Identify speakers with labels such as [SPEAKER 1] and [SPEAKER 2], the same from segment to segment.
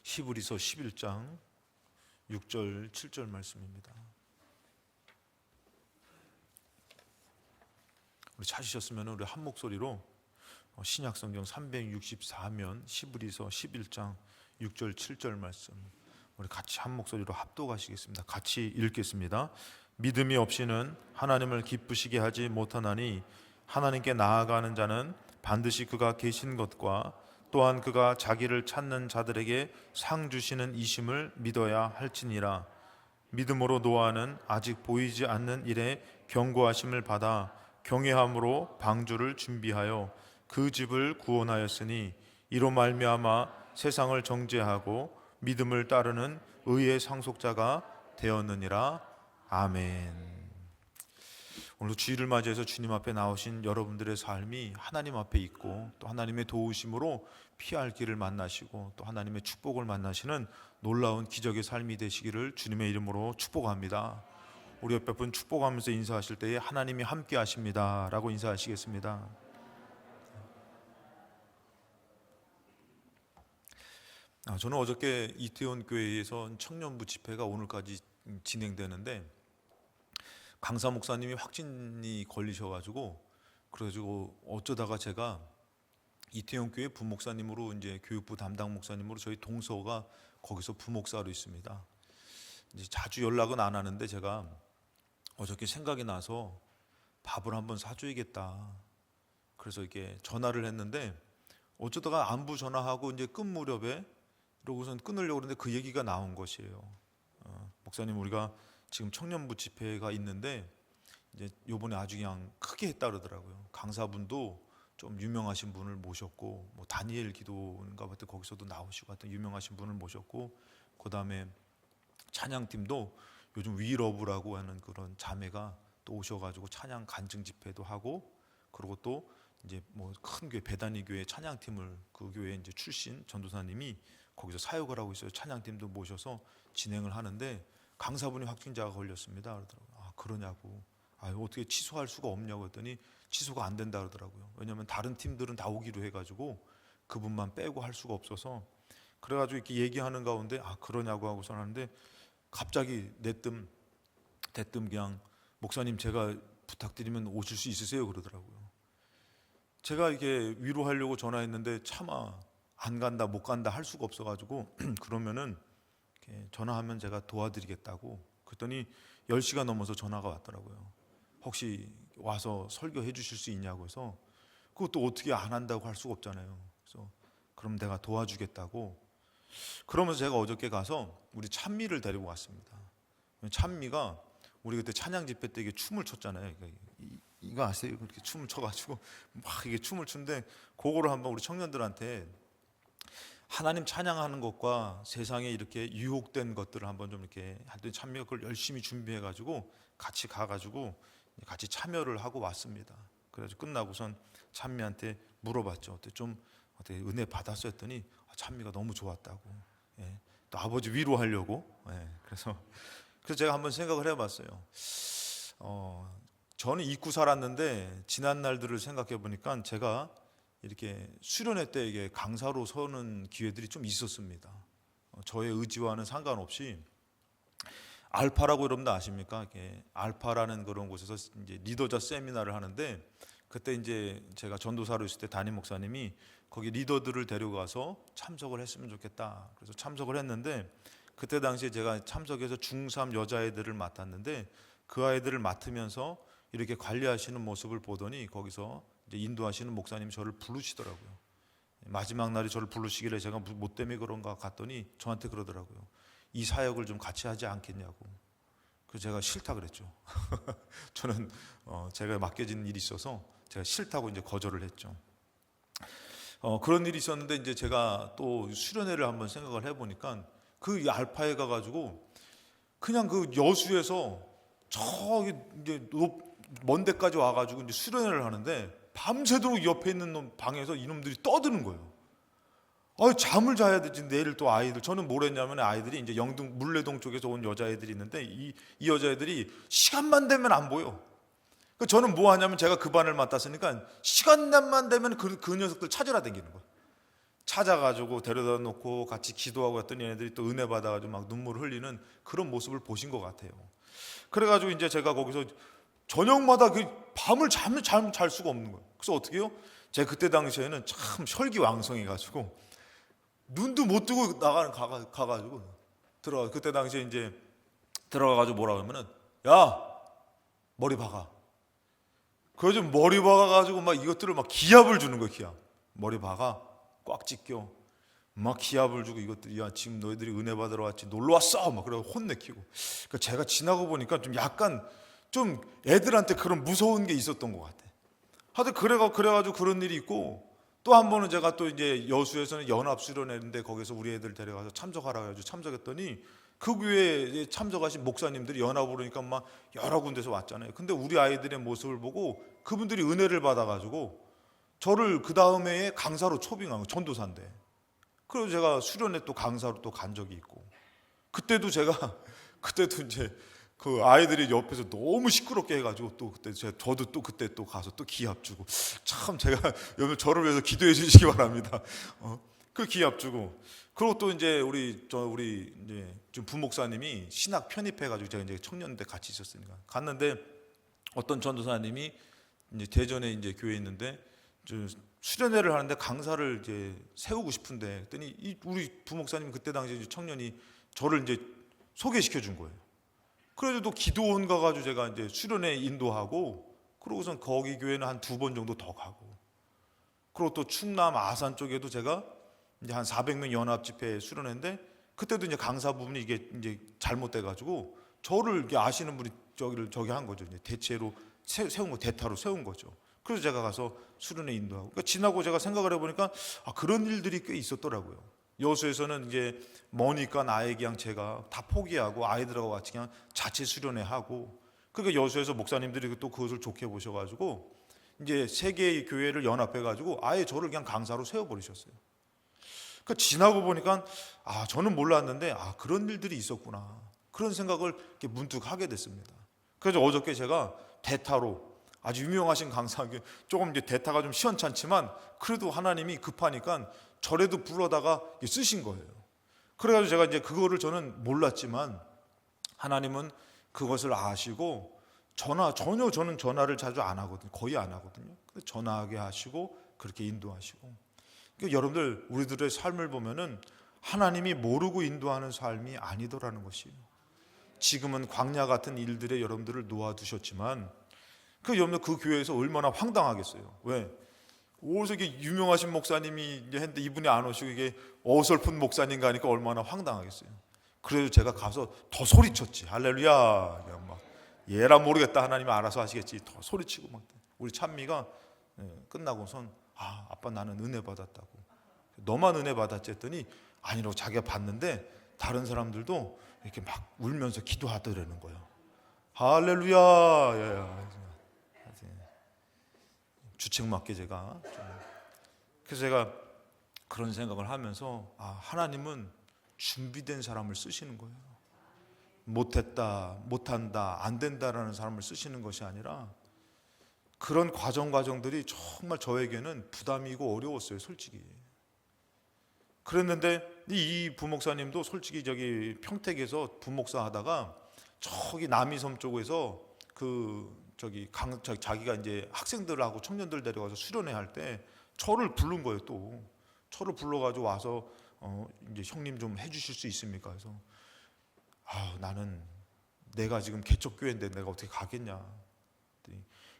[SPEAKER 1] 히브리서 11장 6절 7절 말씀입니다. 우리 찾으셨으면 우리 한 목소리로 신약성경 364면 히브리서 11장 6절 7절 말씀 우리 같이 한 목소리로 합독하시겠습니다. 같이 읽겠습니다. 믿음이 없이는 하나님을 기쁘시게 하지 못하나니 하나님께 나아가는 자는 반드시 그가 계신 것과 또한 그가 자기를 찾는 자들에게 상 주시는 이심을 믿어야 할지니라. 믿음으로 노아는 아직 보이지 않는 일에 경고하심을 받아 경외함으로 방주를 준비하여 그 집을 구원하였으니 이로 말미암아 세상을 정죄하고 믿음을 따르는 의의 상속자가 되었느니라. 아멘. 오늘 주일을 맞이해서 주님 앞에 나오신 여러분들의 삶이 하나님 앞에 있고 또 하나님의 도우심으로 피할 길을 만나시고 또 하나님의 축복을 만나시는 놀라운 기적의 삶이 되시기를 주님의 이름으로 축복합니다. 우리 옆에 분 축복하면서 인사하실 때에 하나님이 함께 하십니다 라고 인사하시겠습니다. 저는 어저께 이태원 교회에서 청년부 집회가 오늘까지 진행되는데 강사 목사님이 확진이 걸리셔가지고 어쩌다가 제가 이태원 교회 부목사님으로 이제 교육부 담당 목사님으로 저희 동서가 거기서 부목사로 있습니다. 이제 자주 연락은 안 하는데 제가 어저께 생각이 나서 밥을 한번 사줘야겠다. 그래서 이렇게 전화를 했는데 어쩌다가 안부 전화하고 이제 끝 무렵에 그러고선 끊으려고 그러는데 그 얘기가 나온 것이에요. 목사님 우리가 지금 청년부 집회가 있는데 이제 요번에 아주 그냥 크게 했다 그러더라고요. 강사분도 좀 유명하신 분을 모셨고 뭐 다니엘 기도인가 봤더니 거기서도 나오시고 하여튼 유명하신 분을 모셨고 그다음에 찬양팀도 요즘 위러브라고 하는 그런 자매가 또 오셔가지고 찬양 간증 집회도 하고 그리고 또 이제 뭐 큰 교회 베다니 교회 찬양팀을 그 교회 이제 출신 전도사님이 거기서 사역을 하고 있어요. 찬양팀도 모셔서 진행을 하는데 강사분이 확진자가 걸렸습니다. 그러더라고요. 그러냐고. 어떻게 취소할 수가 없냐고 했더니 취소가 안 된다 그러더라고요. 왜냐하면 다른 팀들은 다 오기로 해가지고 그분만 빼고 할 수가 없어서 그래가지고 이렇게 얘기하는 가운데 그러냐고 하고서 하는데 갑자기 대뜸 그냥 목사님 제가 부탁드리면 오실 수 있으세요 그러더라고요. 제가 이게 위로하려고 전화했는데 차마 안 간다 못 간다 할 수가 없어가지고 그러면은 전화하면 제가 도와드리겠다고 그랬더니 10시가 넘어서 전화가 왔더라고요. 혹시 와서 설교해 주실 수 있냐고 해서 그것도 어떻게 안 한다고 할 수가 없잖아요. 그래서 그럼 내가 도와주겠다고 그러면서 제가 어저께 가서 우리 찬미를 데리고 왔습니다. 찬미가 우리 그때 찬양 집회 때 이게 춤을 췄잖아요. 이거 아세요? 그렇게 춤을 춰가지고 막 이게 춤을 추는데 그거를 한번 우리 청년들한테 하나님 찬양하는 것과 세상에 이렇게 유혹된 것들을 한번 좀 이렇게 하여튼 찬미가 그걸 열심히 준비해가지고 같이 가가지고 같이 참여를 하고 왔습니다. 그래서 끝나고선 찬미한테 물어봤죠. 어떻게 은혜 받았어 했더니 찬미가 너무 좋았다고. 또 아버지 위로하려고. 그래서 제가 한번 생각을 해봤어요. 저는 잊고 살았는데 지난 날들을 생각해 보니까 제가 이렇게 수련회 때 이게 강사로 서는 기회들이 좀 있었습니다. 저의 의지와는 상관없이 알파라고 여러분들 아십니까? 알파라는 그런 곳에서 이제 리더자 세미나를 하는데 그때 이제 제가 전도사로 있을 때 담임 목사님이 거기 리더들을 데려가서 참석을 했으면 좋겠다. 그래서 참석을 했는데 그때 당시에 제가 참석해서 중3 여자애들을 맡았는데 그 아이들을 맡으면서 이렇게 관리하시는 모습을 보더니 거기서 이제 인도하시는 목사님이 저를 부르시더라고요. 마지막 날에 저를 부르시길래 제가 뭐 때문에 그런가 갔더니 저한테 그러더라고요. 이 사역을 좀 같이 하지 않겠냐고. 그래서 제가 싫다 그랬죠. 저는 제가 맡겨진 일이 있어서 제가 싫다고 이제 거절을 했죠. 그런 일이 있었는데 이제 제가 또 수련회를 한번 생각을 해보니까 그 알파에 가가지고 그냥 그 여수에서 저기 이제 먼 데까지 와가지고 이제 수련회를 하는데 밤새도록 옆에 있는 방에서 이놈들이 떠드는 거예요. 잠을 자야 되지 내일 또 아이들. 저는 뭘 했냐면 아이들이 이제 영등 물레동 쪽에서 온 여자애들이 있는데 이 여자애들이 시간만 되면 안 보여. 그러니까 저는 뭐 하냐면 제가 그 반을 맡았으니까 시간만 되면 그 녀석들 찾으러 다니는 거예요. 찾아가지고 데려다 놓고 같이 기도하고 했더니 얘네들이 또 은혜 받아가지고 막 눈물을 흘리는 그런 모습을 보신 것 같아요. 그래가지고 이제 제가 거기서 저녁마다 그 밤을 잠을 잘 수가 없는 거예요. 그래서 어떻게 해요? 제가 그때 당시에는 참 혈기왕성해가지고 눈도 못 뜨고 가가지고 들어가. 그때 당시에 이제 들어가가지고 뭐라 그러면은, 야 머리 박아. 그래서 머리 박아가지고 막 이것들을 막 기합을 주는 거야. 기합. 머리 박아 꽉 찢겨 막 기합을 주고, 이것들이 야 지금 너희들이 은혜 받으러 왔지 놀러 왔어 막 그러고 혼내키고. 그러니까 제가 지나고 보니까 좀 약간 좀 애들한테 그런 무서운 게 있었던 것 같아. 하여튼 그래가지고 그런 일이 있고, 또 한 번은 제가 또 이제 여수에서는 연합 수련회인데 거기서 우리 애들 데려가서 참석하라 해가지고 참석했더니 그 교회에 참석하신 목사님들이 연합으로 그러니까 막 여러 군데서 왔잖아요. 근데 우리 아이들의 모습을 보고 그분들이 은혜를 받아가지고 저를 그 다음에 강사로 초빙한 거, 전도사인데. 그래서 제가 수련회 또 강사로 또 간 적이 있고, 그때도 이제 그 아이들이 옆에서 너무 시끄럽게 해가지고 또 그때 저도 또 그때 또 가서 또 기합 주고, 참 제가 여러분 저를 위해서 기도해 주시기 바랍니다. 그 기합 주고, 그리고 또 이제 우리 이제 좀 부목사님이 신학 편입해가지고 제가 이제 청년대 같이 있었으니까 갔는데, 어떤 전도사님이 이제 대전에 이제 교회 있는데 수련회를 하는데 강사를 이제 세우고 싶은데, 그랬더니 우리 부목사님 그때 당시 이제 청년이 저를 이제 소개시켜 준 거예요. 그래도 또 기도원 가가지고 제가 이제 수련회 인도하고, 그러고선 거기 교회는 한 2번 정도 더 가고, 그리고 또 충남 아산 쪽에도 제가 이제 한 400명 연합 집회 수련회인데, 그때도 이제 강사 부분이 이게 이제 잘못돼가지고 저를 이렇게 아시는 분이 저기 한 거죠. 이제 대체로 세운 거, 대타로 세운 거죠. 그래서 제가 가서 수련회 인도하고. 그러니까 지나고 제가 생각을 해보니까 그런 일들이 꽤 있었더라고요. 여수에서는 이제 머니까 나에게 그냥 제가 다 포기하고 아이들하고 같이 그냥 자체 수련회 하고, 그러니까 여수에서 목사님들이 또 그것을 좋게 보셔가지고 이제 세 개의 교회를 연합해가지고 아예 저를 그냥 강사로 세워버리셨어요. 그러니까 지나고 보니까 저는 몰랐는데 그런 일들이 있었구나, 그런 생각을 이렇게 문득 하게 됐습니다. 그래서 어저께 제가 대타로 아주 유명하신 강사에게 조금 이제 대타가 좀 시원찮지만 그래도 하나님이 급하니까 저래도 불러다가 쓰신 거예요. 그래가지고 제가 이제 그거를 저는 몰랐지만 하나님은 그것을 아시고 전혀 저는 전화를 자주 안 하거든요. 거의 안 하거든요. 근데 전화하게 하시고 그렇게 인도하시고. 그러니까 여러분들 우리들의 삶을 보면은 하나님이 모르고 인도하는 삶이 아니더라는 것이에요. 지금은 광야 같은 일들에 여러분들을 놓아두셨지만 여러분들 그 교회에서 얼마나 황당하겠어요. 왜? 어디서 이게 유명하신 목사님이 했는데 이분이 안 오시고 이게 어설픈 목사님가 하니까 얼마나 황당하겠어요. 그래도 제가 가서 더 소리쳤지. 할렐루야. 막 얘라 모르겠다, 하나님이 알아서 하시겠지. 더 소리치고 막. 우리 찬미가 끝나고선 아빠 나는 은혜 받았다고. 너만 은혜 받았지 했더니 아니라고 자기가 받는데 다른 사람들도 이렇게 막 울면서 기도하더라는 거예요. 할렐루야. 주책맞게 제가 그래서 제가 그런 생각을 하면서 하나님은 준비된 사람을 쓰시는 거예요. 못했다, 못한다, 안 된다라는 사람을 쓰시는 것이 아니라 그런 과정들이 정말 저에게는 부담이고 어려웠어요, 솔직히. 그랬는데 이 부목사님도 솔직히 저기 평택에서 부목사 하다가 저기 남이섬 쪽에서 자기가 이제 학생들하고 청년들 데려가서 수련회 할 때 저를 부른 거예요. 또 저를 불러가지고 와서 이제 형님 좀 해주실 수 있습니까? 그래서 나는 내가 지금 개척교회인데 내가 어떻게 가겠냐.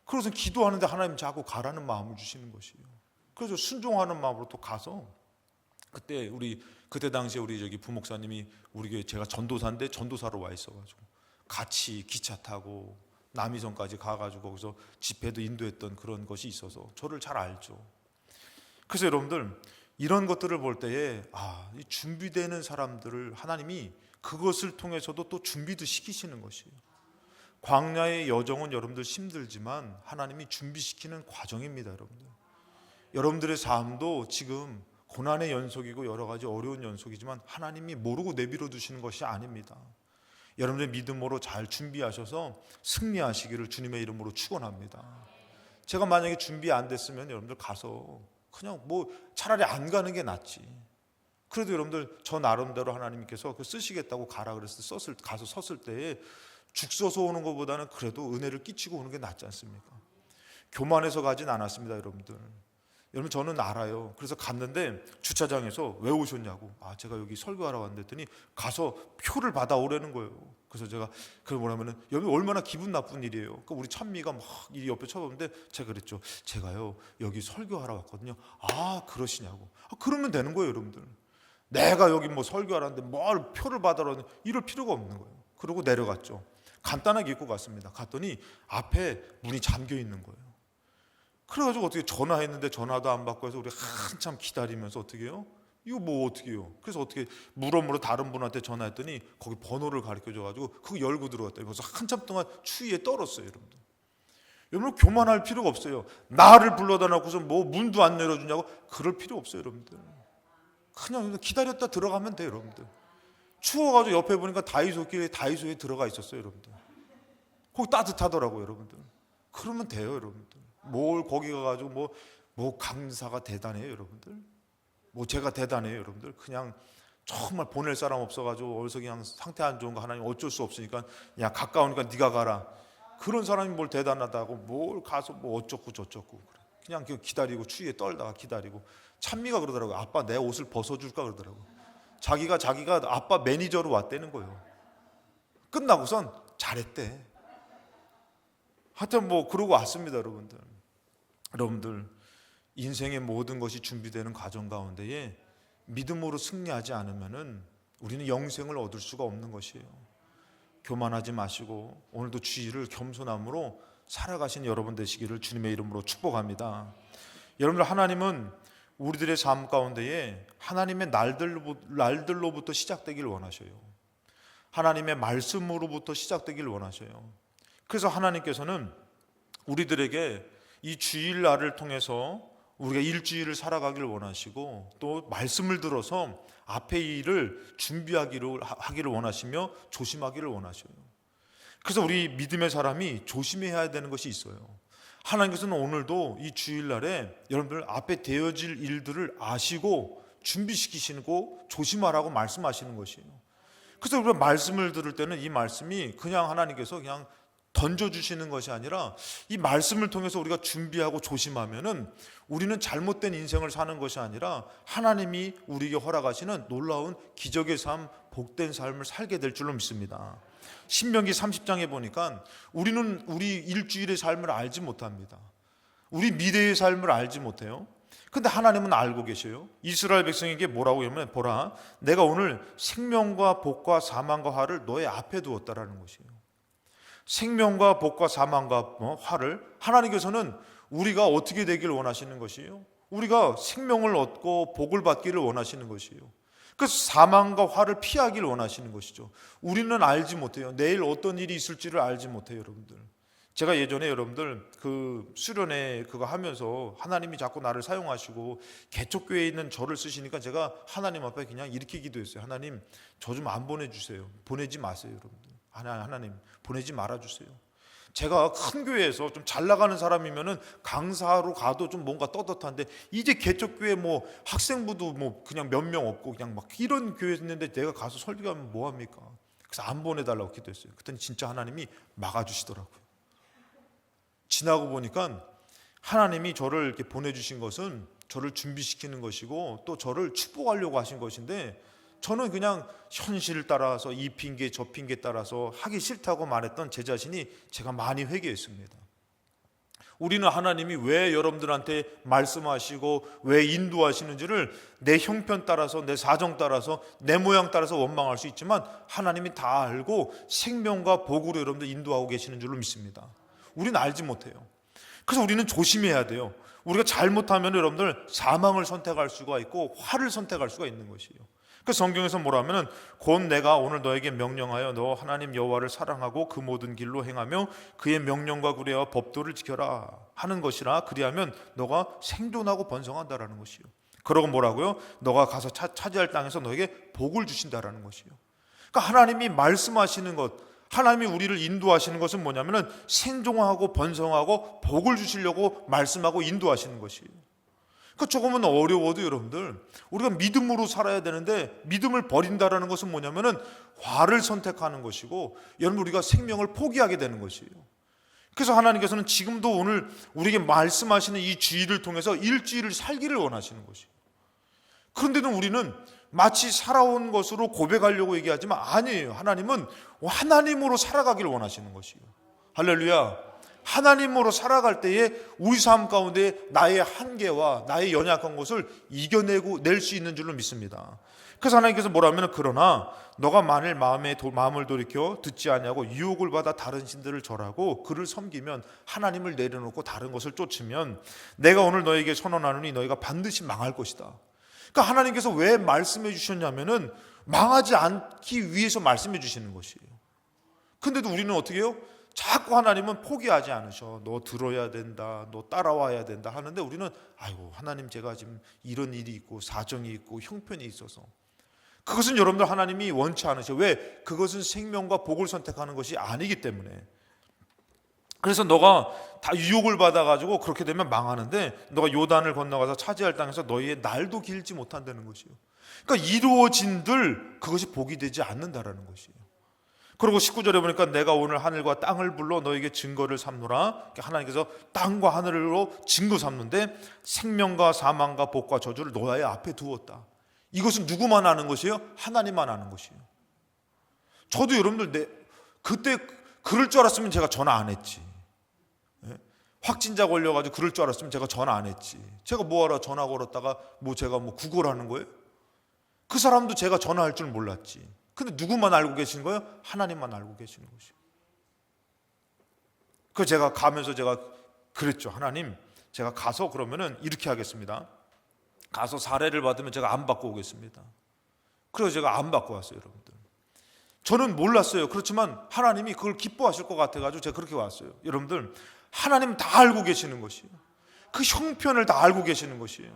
[SPEAKER 1] 그래서 기도하는데 하나님 자꾸 가라는 마음을 주시는 것이에요. 그래서 순종하는 마음으로 또 가서 그때 당시에 우리 저기 부목사님이 우리 교회, 제가 전도사인데 전도사로 와 있어가지고 같이 기차 타고 남이섬까지 가가지고 거기서 집회도 인도했던 그런 것이 있어서 저를 잘 알죠. 그래서 여러분들 이런 것들을 볼 때에 이 준비되는 사람들을 하나님이 그것을 통해서도 또 준비도 시키시는 것이에요. 광야의 여정은 여러분들 힘들지만 하나님이 준비시키는 과정입니다. 여러분들의 삶도 지금 고난의 연속이고 여러 가지 어려운 연속이지만 하나님이 모르고 내버려 두시는 것이 아닙니다. 여러분의 믿음으로 잘 준비하셔서 승리하시기를 주님의 이름으로 축원합니다. 제가 만약에 준비 안 됐으면 여러분들 가서 그냥 뭐 차라리 안 가는 게 낫지. 그래도 여러분들 저 나름대로 하나님께서 그 쓰시겠다고 가라 그래서 가서 섰을 때에 죽 서서 오는 것보다는 그래도 은혜를 끼치고 오는 게 낫지 않습니까? 교만해서 가진 않았습니다, 여러분들. 여러분 저는 알아요. 그래서 갔는데 주차장에서 왜 오셨냐고. 제가 여기 설교하러 왔는데 했더니 가서 표를 받아오라는 거예요. 그래서 제가 그게 뭐냐면은 여기 얼마나 기분 나쁜 일이에요. 그러니까 우리 찬미가 막 이 옆에 쳐보는데 제가 그랬죠. 제가요 여기 설교하러 왔거든요. 그러시냐고. 그러면 되는 거예요, 여러분들. 내가 여기 뭐 설교하라는데 뭘 표를 받아라 이럴 필요가 없는 거예요. 그러고 내려갔죠. 간단하게 입고 갔습니다. 갔더니 앞에 문이 잠겨 있는 거예요. 그래가지고 어떻게 전화했는데 전화도 안 받고 해서 우리 한참 기다리면서 어떻게 해요? 이거 뭐 어떻게 해요? 그래서 어떻게 물어물어 다른 분한테 전화했더니 거기 번호를 가르쳐줘가지고 그거 열고 들어갔다. 그래서 한참 동안 추위에 떨었어요, 여러분들. 여러분 교만할 필요가 없어요. 나를 불러다 놓고서 뭐 문도 안 열어주냐고 그럴 필요 없어요, 여러분들. 그냥 기다렸다 들어가면 돼요, 여러분들. 추워가지고 옆에 보니까 다이소에 들어가 있었어요, 여러분들. 거기 따뜻하더라고요, 여러분들. 그러면 돼요, 여러분들. 뭘 거기 가가지고 뭐 강사가 대단해요, 여러분들. 뭐 제가 대단해요, 여러분들. 그냥 정말 보낼 사람 없어가지고 어디서 그냥 상태 안 좋은 거 하나님 어쩔 수 없으니까 야 가까우니까 네가 가라. 그런 사람이 뭘 대단하다고 뭘 가서 뭐 어쩌고 저쩌고 그냥 기다리고 추위에 떨다가 기다리고. 찬미가 그러더라고요. 아빠 내 옷을 벗어줄까 그러더라고요. 자기가 아빠 매니저로 왔다는 거예요. 끝나고선 잘했대. 하여튼 뭐 그러고 왔습니다, 여러분들. 여러분들 인생의 모든 것이 준비되는 과정 가운데에 믿음으로 승리하지 않으면은 우리는 영생을 얻을 수가 없는 것이에요. 교만하지 마시고 오늘도 주의를 겸손함으로 살아가신 여러분 되시기를 주님의 이름으로 축복합니다. 여러분들 하나님은 우리들의 삶 가운데에 하나님의 날들로부터 시작되길 원하셔요. 하나님의 말씀으로부터 시작되길 원하셔요. 그래서 하나님께서는 우리들에게 이 주일날을 통해서 우리가 일주일을 살아가기를 원하시고 또 말씀을 들어서 앞의 일을 하기를 원하시며 조심하기를 원하셔요. 그래서 우리 믿음의 사람이 조심해야 되는 것이 있어요. 하나님께서는 오늘도 이 주일날에 여러분들 앞에 되어질 일들을 아시고 준비시키시고 조심하라고 말씀하시는 것이에요. 그래서 우리가 말씀을 들을 때는 이 말씀이 그냥 하나님께서 그냥 던져주시는 것이 아니라 이 말씀을 통해서 우리가 준비하고 조심하면은 우리는 잘못된 인생을 사는 것이 아니라 하나님이 우리에게 허락하시는 놀라운 기적의 삶, 복된 삶을 살게 될 줄로 믿습니다. 신명기 30장에 보니까 우리는 우리 일주일의 삶을 알지 못합니다. 우리 미래의 삶을 알지 못해요. 근데 하나님은 알고 계셔요. 이스라엘 백성에게 뭐라고 하면 보라 내가 오늘 생명과 복과 사망과 화를 너의 앞에 두었다라는 것이에요. 생명과 복과 사망과 화를 하나님께서는 우리가 어떻게 되길 원하시는 것이에요. 우리가 생명을 얻고 복을 받기를 원하시는 것이에요. 그래서 사망과 화를 피하기를 원하시는 것이죠. 우리는 알지 못해요. 내일 어떤 일이 있을지를 알지 못해요, 여러분들. 제가 예전에 여러분들 그 수련회 그거 하면서 하나님이 자꾸 나를 사용하시고 개척교회에 있는 저를 쓰시니까 제가 하나님 앞에 그냥 이렇게 기도했어요. 하나님 저 좀 안 보내주세요. 보내지 마세요, 여러분들. 하나님 보내지 말아주세요. 제가 큰 교회에서 좀 잘 나가는 사람이면은 강사로 가도 좀 뭔가 떳떳한데 이제 개척교회 뭐 학생부도 뭐 그냥 몇 명 없고 그냥 막 이런 교회였는데 내가 가서 설교하면 뭐 합니까? 그래서 안 보내달라고 기도했어요. 그랬더니 진짜 하나님이 막아주시더라고요. 지나고 보니까 하나님이 저를 이렇게 보내주신 것은 저를 준비시키는 것이고 또 저를 축복하려고 하신 것인데 저는 그냥 현실을 따라서 이 핑계 저 핑계 따라서 하기 싫다고 말했던 제 자신이 제가 많이 회개했습니다. 우리는 하나님이 왜 여러분들한테 말씀하시고 왜 인도하시는지를 내 형편 따라서 내 사정 따라서 내 모양 따라서 원망할 수 있지만 하나님이 다 알고 생명과 복으로 여러분들 인도하고 계시는 줄로 믿습니다. 우리는 알지 못해요. 그래서 우리는 조심해야 돼요. 우리가 잘못하면 여러분들 사망을 선택할 수가 있고 화를 선택할 수가 있는 것이에요. 그 성경에서 뭐라면은 곧 내가 오늘 너에게 명령하여 너 하나님 여호와를 사랑하고 그 모든 길로 행하며 그의 명령과 규례와 법도를 지켜라 하는 것이라 그리하면 너가 생존하고 번성한다라는 것이요. 그러고 뭐라고요? 너가 가서 차지할 땅에서 너에게 복을 주신다라는 것이요. 그러니까 하나님이 말씀하시는 것, 하나님이 우리를 인도하시는 것은 뭐냐면은 생존하고 번성하고 복을 주시려고 말씀하고 인도하시는 것이에요. 그 조금은 어려워도 여러분들 우리가 믿음으로 살아야 되는데 믿음을 버린다라는 것은 뭐냐면은 화를 선택하는 것이고 여러분 우리가 생명을 포기하게 되는 것이에요. 그래서 하나님께서는 지금도 오늘 우리에게 말씀하시는 이 주일을 통해서 일주일을 살기를 원하시는 것이에요. 그런데도 우리는 마치 살아온 것으로 고백하려고 얘기하지만 아니에요. 하나님은 하나님으로 살아가기를 원하시는 것이에요. 할렐루야. 하나님으로 살아갈 때에 우리 삶 가운데 나의 한계와 나의 연약한 것을 이겨내고 낼 수 있는 줄로 믿습니다. 그래서 하나님께서 뭐라면 그러나 너가 만일 마음을 돌이켜 듣지 아니하고 유혹을 받아 다른 신들을 절하고 그를 섬기면 하나님을 내려놓고 다른 것을 쫓으면 내가 오늘 너에게 선언하노니 너희가 반드시 망할 것이다. 그러니까 하나님께서 왜 말씀해 주셨냐면은 망하지 않기 위해서 말씀해 주시는 것이에요. 근데도 우리는 어떻게 해요? 자꾸 하나님은 포기하지 않으셔. 너 들어야 된다, 너 따라와야 된다 하는데 우리는 아이고 하나님 제가 지금 이런 일이 있고 사정이 있고 형편이 있어서. 그것은 여러분들 하나님이 원치 않으셔. 왜? 그것은 생명과 복을 선택하는 것이 아니기 때문에. 그래서 너가 다 유혹을 받아가지고 그렇게 되면 망하는데 너가 요단을 건너가서 차지할 땅에서 너희의 날도 길지 못한다는 것이에요. 그러니까 이루어진들 그것이 복이 되지 않는다라는 것이에요. 그리고 19절에 보니까 내가 오늘 하늘과 땅을 불러 너에게 증거를 삼노라. 하나님께서 땅과 하늘로 증거 삼는데 생명과 사망과 복과 저주를 너의 앞에 두었다. 이것은 누구만 아는 것이에요? 하나님만 아는 것이에요. 저도 여러분들 그때 그럴 줄 알았으면 제가 전화 안 했지. 확진자 걸려가지고 그럴 줄 알았으면 제가 전화 안 했지. 제가 뭐하러 전화 걸었다가 제가 구걸하는 거예요? 그 사람도 제가 전화할 줄 몰랐지. 근데 누구만 알고 계시는 거예요? 하나님만 알고 계시는 것이에요. 그 제가 가면서 제가 그랬죠. 하나님, 제가 가서 그러면은 이렇게 하겠습니다. 가서 사례를 받으면 제가 안 받고 오겠습니다. 그래서 제가 안 받고 왔어요, 여러분들. 저는 몰랐어요. 그렇지만 하나님이 그걸 기뻐하실 것 같아가지고 제가 그렇게 왔어요. 여러분들, 하나님 다 알고 계시는 것이에요. 그 형편을 다 알고 계시는 것이에요.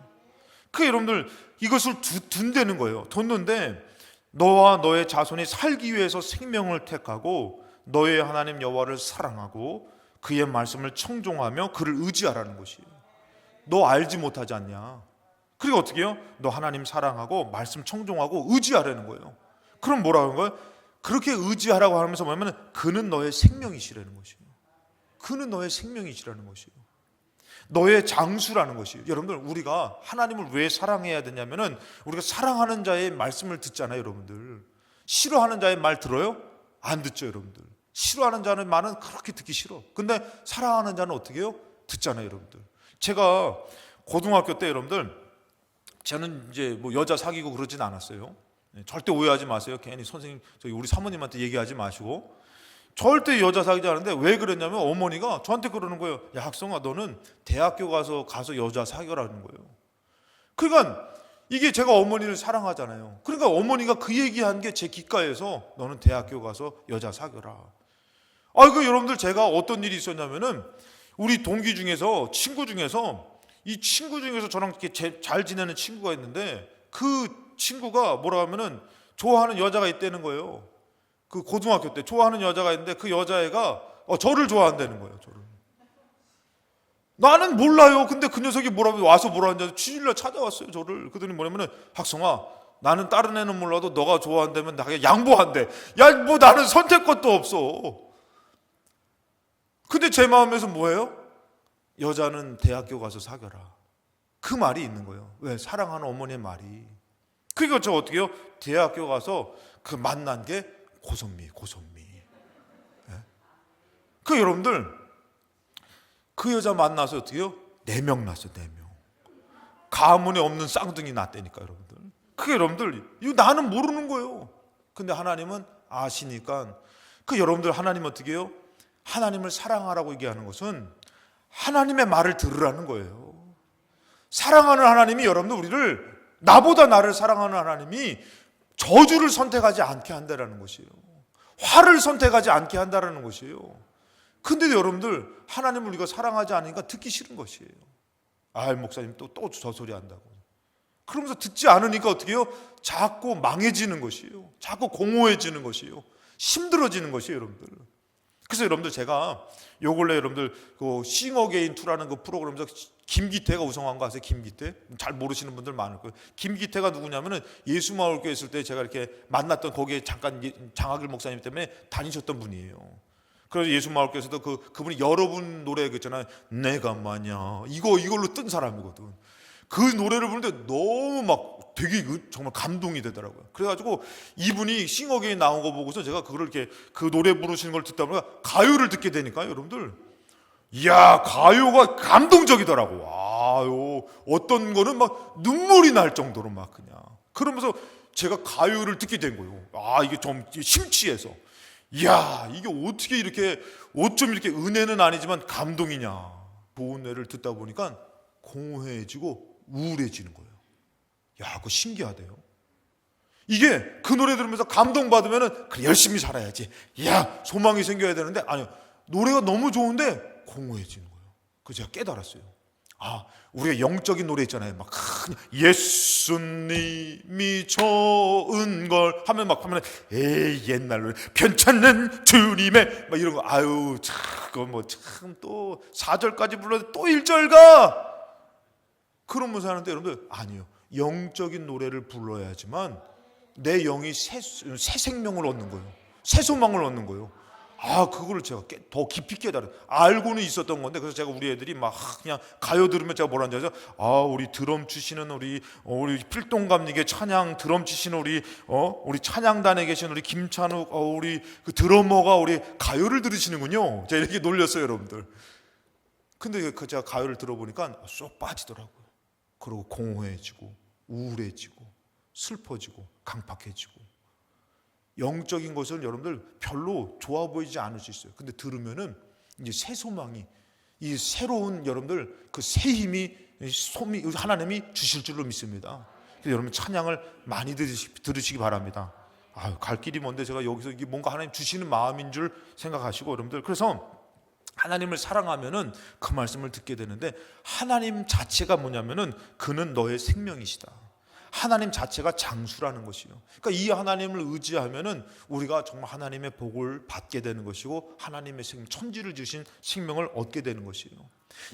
[SPEAKER 1] 그 여러분들 이것을 둔다는 거예요. 뒀는데 너와 너의 자손이 살기 위해서 생명을 택하고 너의 하나님 여호와를 사랑하고 그의 말씀을 청종하며 그를 의지하라는 것이에요. 너 알지 못하지 않냐? 그리고 어떻게 해요? 너 하나님 사랑하고 말씀 청종하고 의지하라는 거예요. 그럼 뭐라고 하는 거예요? 그렇게 의지하라고 하면서 뭐냐면 그는 너의 생명이시라는 것이에요. 그는 너의 생명이시라는 것이에요. 너의 장수라는 것이에요. 여러분들 우리가 하나님을 왜 사랑해야 되냐면은 우리가 사랑하는 자의 말씀을 듣잖아요. 여러분들 싫어하는 자의 말 들어요? 안 듣죠. 여러분들 싫어하는 자는 말은 그렇게 듣기 싫어. 근데 사랑하는 자는 어떻게 해요? 듣잖아요. 여러분들 제가 고등학교 때 여러분들 저는 이제 여자 사귀고 그러진 않았어요. 절대 오해하지 마세요. 괜히 선생님 우리 사모님한테 얘기하지 마시고 절대 여자 사귀지 않는데 왜 그랬냐면 어머니가 저한테 그러는 거예요. 야 학성아 너는 대학교 가서 여자 사귀라는 거예요. 그러니까 이게 제가 어머니를 사랑하잖아요. 그러니까 어머니가 그 얘기한 게 제 귓가에서 너는 대학교 가서 여자 사귀라. 그 여러분들 제가 어떤 일이 있었냐면은 우리 동기 중에서 친구 중에서 저랑 이렇게 잘 지내는 친구가 있는데 그 친구가 뭐라 하면은 좋아하는 여자가 있다는 거예요. 그 고등학교 때 좋아하는 여자가 있는데 그 여자애가 저를 좋아한다는 거예요. 저를. 나는 몰라요. 근데 그 녀석이 와서 뭐라 하는지 주일날 찾아왔어요. 저를. 그러더니 뭐냐면은 학성아 나는 다른 애는 몰라도 너가 좋아한다면 나에게 양보한대. 야 나는 선택권도 없어. 근데 제 마음에서 뭐예요? 여자는 대학교 가서 사겨라. 그 말이 있는 거예요. 왜? 사랑하는 어머니의 말이. 그러니까 저 어떻게 해요? 대학교 가서 그 만난 게 고선미. 네? 그 여러분들 그 여자 만나서 어떻게 해요? 4명 낳았어요. 4명. 가문에 없는 쌍둥이 낳았다니까 여러분들. 그게 여러분들 이거 나는 모르는 거예요. 근데 하나님은 아시니까 그 여러분들 하나님 어떻게 해요? 하나님을 사랑하라고 얘기하는 것은 하나님의 말을 들으라는 거예요. 사랑하는 하나님이 여러분들 우리를 나보다 나를 사랑하는 하나님이 저주를 선택하지 않게 한다는 것이에요. 화를 선택하지 않게 한다는 것이에요. 근데 여러분들 하나님을 우리가 사랑하지 않으니까 듣기 싫은 것이에요. 목사님 또 저 소리 한다고. 그러면서 듣지 않으니까 어떻게 해요? 자꾸 망해지는 것이에요. 자꾸 공허해지는 것이에요. 힘들어지는 것이에요. 여러분들. 그래서 여러분들 제가 요 근래 여러분들 그 싱어게인 2라는 그 프로그램에서 김기태가 우승한 거 아세요? 김기태? 잘 모르시는 분들 많을 거예요. 김기태가 누구냐면은 예수마을교회 있을 때 제가 이렇게 만났던, 거기에 잠깐 장학일 목사님 때문에 다니셨던 분이에요. 그래서 예수마을교회에서도 그분이 여러분 노래 있잖아요. 내가 마냐, 이걸로 뜬 사람이거든. 그 노래를 부르는데 너무 막 되게 정말 감동이 되더라고요. 그래가지고 이분이 싱어게인 나온 거 보고서 제가 그걸 이렇게 그 노래 부르시는 걸 듣다 보니까 가요를 듣게 되니까 여러분들, 이야, 가요가 감동적이더라고. 아유, 어떤 거는 막 눈물이 날 정도로 막 그냥. 그러면서 제가 가요를 듣게 된 거예요. 아, 이게 좀 심취해서. 이야, 이게 어떻게 이렇게, 어쩜 이렇게 은혜는 아니지만 감동이냐. 좋은 노래를 듣다 보니까 공허해지고 우울해지는 거예요. 야, 그거 신기하대요. 이게 그 노래 들으면서 감동받으면은 그래, 열심히 살아야지. 야, 소망이 생겨야 되는데, 아니요. 노래가 너무 좋은데 공허해지는 거예요. 그래서 제가 깨달았어요. 아, 우리가 영적인 노래 있잖아요. 막 예수님이 좋은 걸 하면 막 하면 에이, 옛날 노래 편찮는 주님의 막 이런 거. 아유, 참, 그거 뭐 참 또 4절까지 불러도 또 1절 가. 그러면서 하는데 여러분들, 아니요. 영적인 노래를 불러야지만 내 영이 새 생명을 얻는 거예요. 새 소망을 얻는 거예요. 아, 그거를 제가 더 깊이 깨달아요. 알고는 있었던 건데, 그래서 제가 우리 애들이 막 그냥 가요 들으면 제가 뭐라 하는지 아세요? 아, 우리 드럼 치시는 우리 필동감님의 찬양 드럼 치시는 우리 찬양단에 계신 우리 김찬욱 우리 그 드러머가 우리 가요를 들으시는군요. 제가 이렇게 놀렸어요, 여러분들. 근데 제가 가요를 들어보니까 쏙 빠지더라고요. 그리고 공허해지고 우울해지고 슬퍼지고 강팍해지고. 영적인 것은 여러분들 별로 좋아 보이지 않을 수 있어요. 근데 들으면은 이제 새 소망이, 이 새로운 여러분들 그 새 힘이 하나님이 주실 줄로 믿습니다. 그래서 여러분 찬양을 많이 들으시기 바랍니다. 아유, 갈 길이 먼데 제가 여기서 이게 뭔가 하나님 주시는 마음인 줄 생각하시고 여러분들, 그래서 하나님을 사랑하면은 그 말씀을 듣게 되는데, 하나님 자체가 뭐냐면은 그는 너의 생명이시다. 하나님 자체가 장수라는 것이요. 그러니까 이 하나님을 의지하면은 우리가 정말 하나님의 복을 받게 되는 것이고, 하나님의 생명, 천지를 주신 생명을 얻게 되는 것이에요.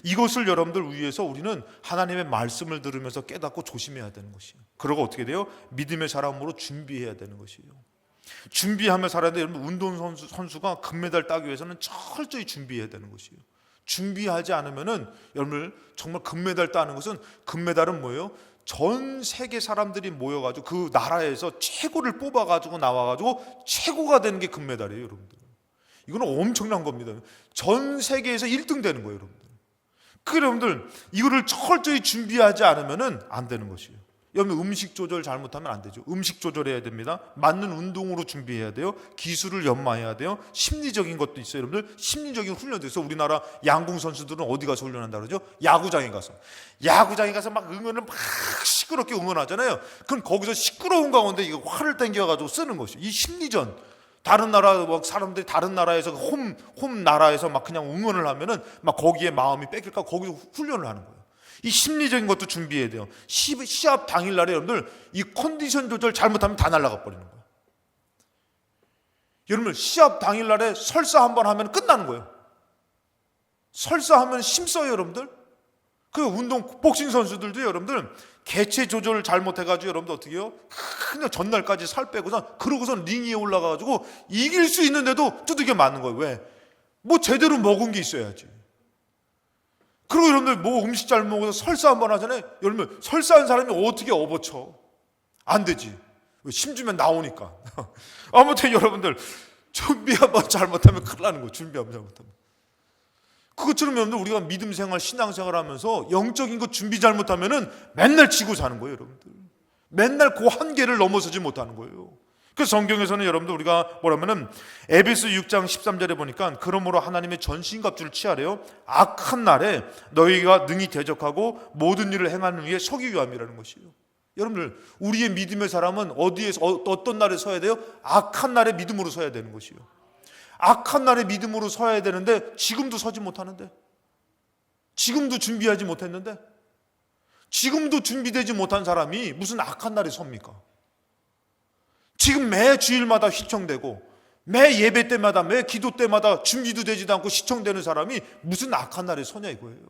[SPEAKER 1] 이것을 여러분들 위해서 우리는 하나님의 말씀을 들으면서 깨닫고 조심해야 되는 것이에요. 그러고 어떻게 돼요? 믿음의 사람으로 준비해야 되는 것이에요. 준비하며 살아야 되는데, 여러분 운동선수가 금메달 따기 위해서는 철저히 준비해야 되는 것이에요. 준비하지 않으면은 여러분들 정말 금메달 따는 것은, 금메달은 뭐예요? 전 세계 사람들이 모여가지고 그 나라에서 최고를 뽑아가지고 나와가지고 최고가 되는 게 금메달이에요, 여러분들. 이거는 엄청난 겁니다. 전 세계에서 1등 되는 거예요, 여러분들. 그 여러분들 이거를 철저히 준비하지 않으면은 안 되는 것이에요. 여러분 음식 조절 잘못하면 안 되죠. 음식 조절해야 됩니다. 맞는 운동으로 준비해야 돼요. 기술을 연마해야 돼요. 심리적인 것도 있어요, 여러분들. 심리적인 훈련도 있어요. 우리나라 양궁 선수들은 어디 가서 훈련한다 그러죠? 야구장에 가서 막 응원을 막 시끄럽게 응원하잖아요. 그럼 거기서 시끄러운 가운데 이거 화를 땡겨가지고 쓰는 것이에요. 이 심리전. 다른 나라 사람들이 다른 나라에서 홈 나라에서 막 그냥 응원을 하면은 막 거기에 마음이 뺏길까 거기서 훈련을 하는 거예요. 이 심리적인 것도 준비해야 돼요. 시합 당일날에 여러분들 이 컨디션 조절 잘못하면 다 날아가 버리는 거예요. 여러분들 시합 당일날에 설사 한번 하면 끝나는 거예요. 설사하면 힘써요, 여러분들. 그 운동 복싱 선수들도 여러분들 개체 조절을 잘못해가지고 여러분들 어떻게 해요? 그냥 전날까지 살 빼고서 그러고선 링 위에 올라가가지고 이길 수 있는데도 두들겨 맞는 거예요. 왜? 뭐 제대로 먹은 게 있어야지. 그리고 여러분들 뭐 음식 잘 먹어서 설사 한번 하잖아요. 여러분 설사한 사람이 어떻게 업어쳐? 안 되지. 심주면 나오니까. 아무튼 여러분들 준비 한번 잘못하면 큰일 나는 거예요. 준비 한번 잘못하면. 그것처럼 여러분들 우리가 믿음 생활, 신앙 생활 하면서 영적인 거 준비 잘못하면은 맨날 지고 사는 거예요, 여러분들. 맨날 그 한계를 넘어서지 못하는 거예요. 그래서 성경에서는 여러분들 우리가 뭐라면은 에베소 6장 13절에 보니까 그러므로 하나님의 전신갑주를 취하래요. 악한 날에 너희가 능히 대적하고 모든 일을 행하는 위에 서기 위함이라는 것이에요. 여러분들 우리의 믿음의 사람은 어디에서 어떤 날에 서야 돼요? 악한 날에 믿음으로 서야 되는 것이에요. 악한 날에 믿음으로 서야 되는데 지금도 서지 못하는데, 지금도 준비하지 못했는데, 지금도 준비되지 못한 사람이 무슨 악한 날에 섭니까? 지금 매 주일마다 시청되고 매 예배 때마다 매 기도 때마다 준비도 되지도 않고 시청되는 사람이 무슨 악한 날에 서냐 이거예요.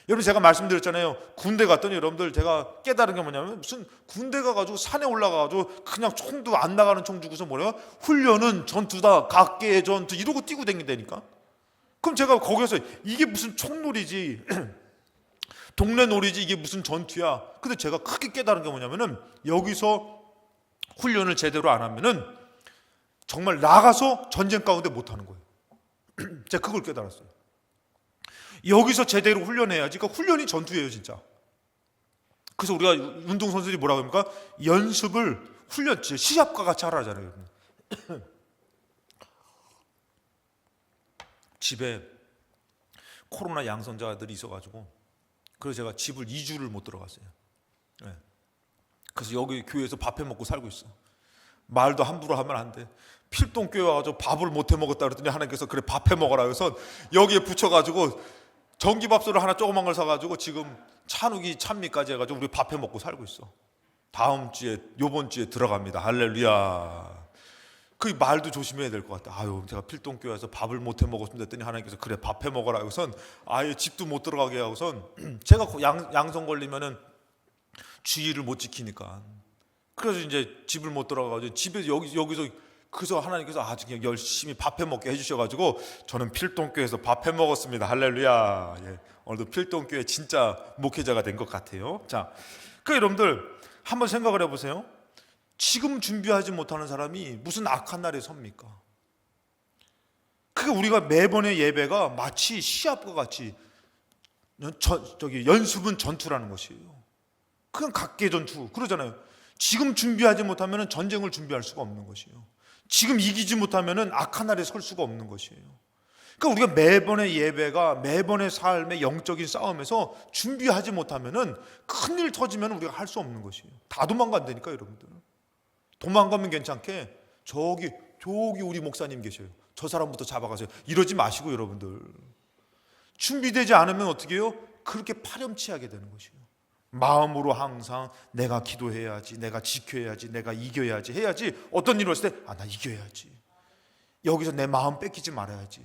[SPEAKER 1] 여러분 제가 말씀드렸잖아요. 군대 갔더니 여러분들 제가 깨달은 게 뭐냐면 무슨 군대 가가지고 산에 올라가가지고 그냥 총도 안 나가는 총 주고서 뭐래요? 훈련은 전투다, 각계의 전투 이러고 뛰고 다닌다니까. 그럼 제가 거기서 이게 무슨 총놀이지 동네 놀이지 이게 무슨 전투야. 근데 제가 크게 깨달은 게 뭐냐면은 여기서 훈련을 제대로 안 하면은 정말 나가서 전쟁 가운데 못 하는 거예요. 제가 그걸 깨달았어요. 여기서 제대로 훈련해야지. 그러니까 훈련이 전투예요, 진짜. 그래서 우리가 운동선수들이 뭐라고 합니까? 연습을 훈련, 시합과 같이 하라잖아요. 집에 코로나 양성자들이 있어가지고 그래서 제가 집을 2주를 못 들어갔어요. 네. 그래서 여기 교회에서 밥해 먹고 살고 있어. 말도 함부로 하면 안 돼. 필동교회 와가지고 밥을 못 해 먹었다 그랬더니 하나님께서 그래 밥해 먹어라 그래서 여기에 붙여가지고 전기밥솥을 하나 조그만 걸 사가지고 지금 찬욱이 찬미까지 해가지고 우리 밥해 먹고 살고 있어. 다음 주에 요번 주에 들어갑니다. 할렐루야. 그 말도 조심해야 될 것 같다. 아유 제가 필동교회에서 밥을 못 해 먹었습니다 했더니 하나님께서 그래 밥해 먹어라 하고선 아예 집도 못 들어가게 하고선 제가 양성 걸리면은 주의를 못 지키니까 그래서 이제 집을 못 들어가가지고 집에서 여기서 그래서 하나님께서 아주 그냥 열심히 밥해 먹게 해주셔가지고 저는 필동교회에서 밥해 먹었습니다. 할렐루야. 예. 오늘도 필동교회 진짜 목회자가 된 것 같아요. 자, 그 여러분들 한번 생각을 해보세요. 지금 준비하지 못하는 사람이 무슨 악한 날에 섭니까? 그게 우리가 매번의 예배가 마치 시합과 같이 연습은 전투라는 것이에요. 그건 각계 전투 그러잖아요. 지금 준비하지 못하면 전쟁을 준비할 수가 없는 것이에요. 지금 이기지 못하면 악한 날에 설 수가 없는 것이에요. 그러니까 우리가 매번의 예배가 매번의 삶의 영적인 싸움에서 준비하지 못하면 큰일 터지면 우리가 할 수 없는 것이에요. 다 도망간다니까 여러분들. 도망가면 괜찮게 저기 우리 목사님 계셔요. 저 사람부터 잡아가세요. 이러지 마시고 여러분들. 준비되지 않으면 어떻게 해요? 그렇게 파렴치하게 되는 것이에요. 마음으로 항상 내가 기도해야지, 내가 지켜야지, 내가 이겨야지 해야지. 어떤 일이 왔을 때 나 이겨야지. 여기서 내 마음 뺏기지 말아야지.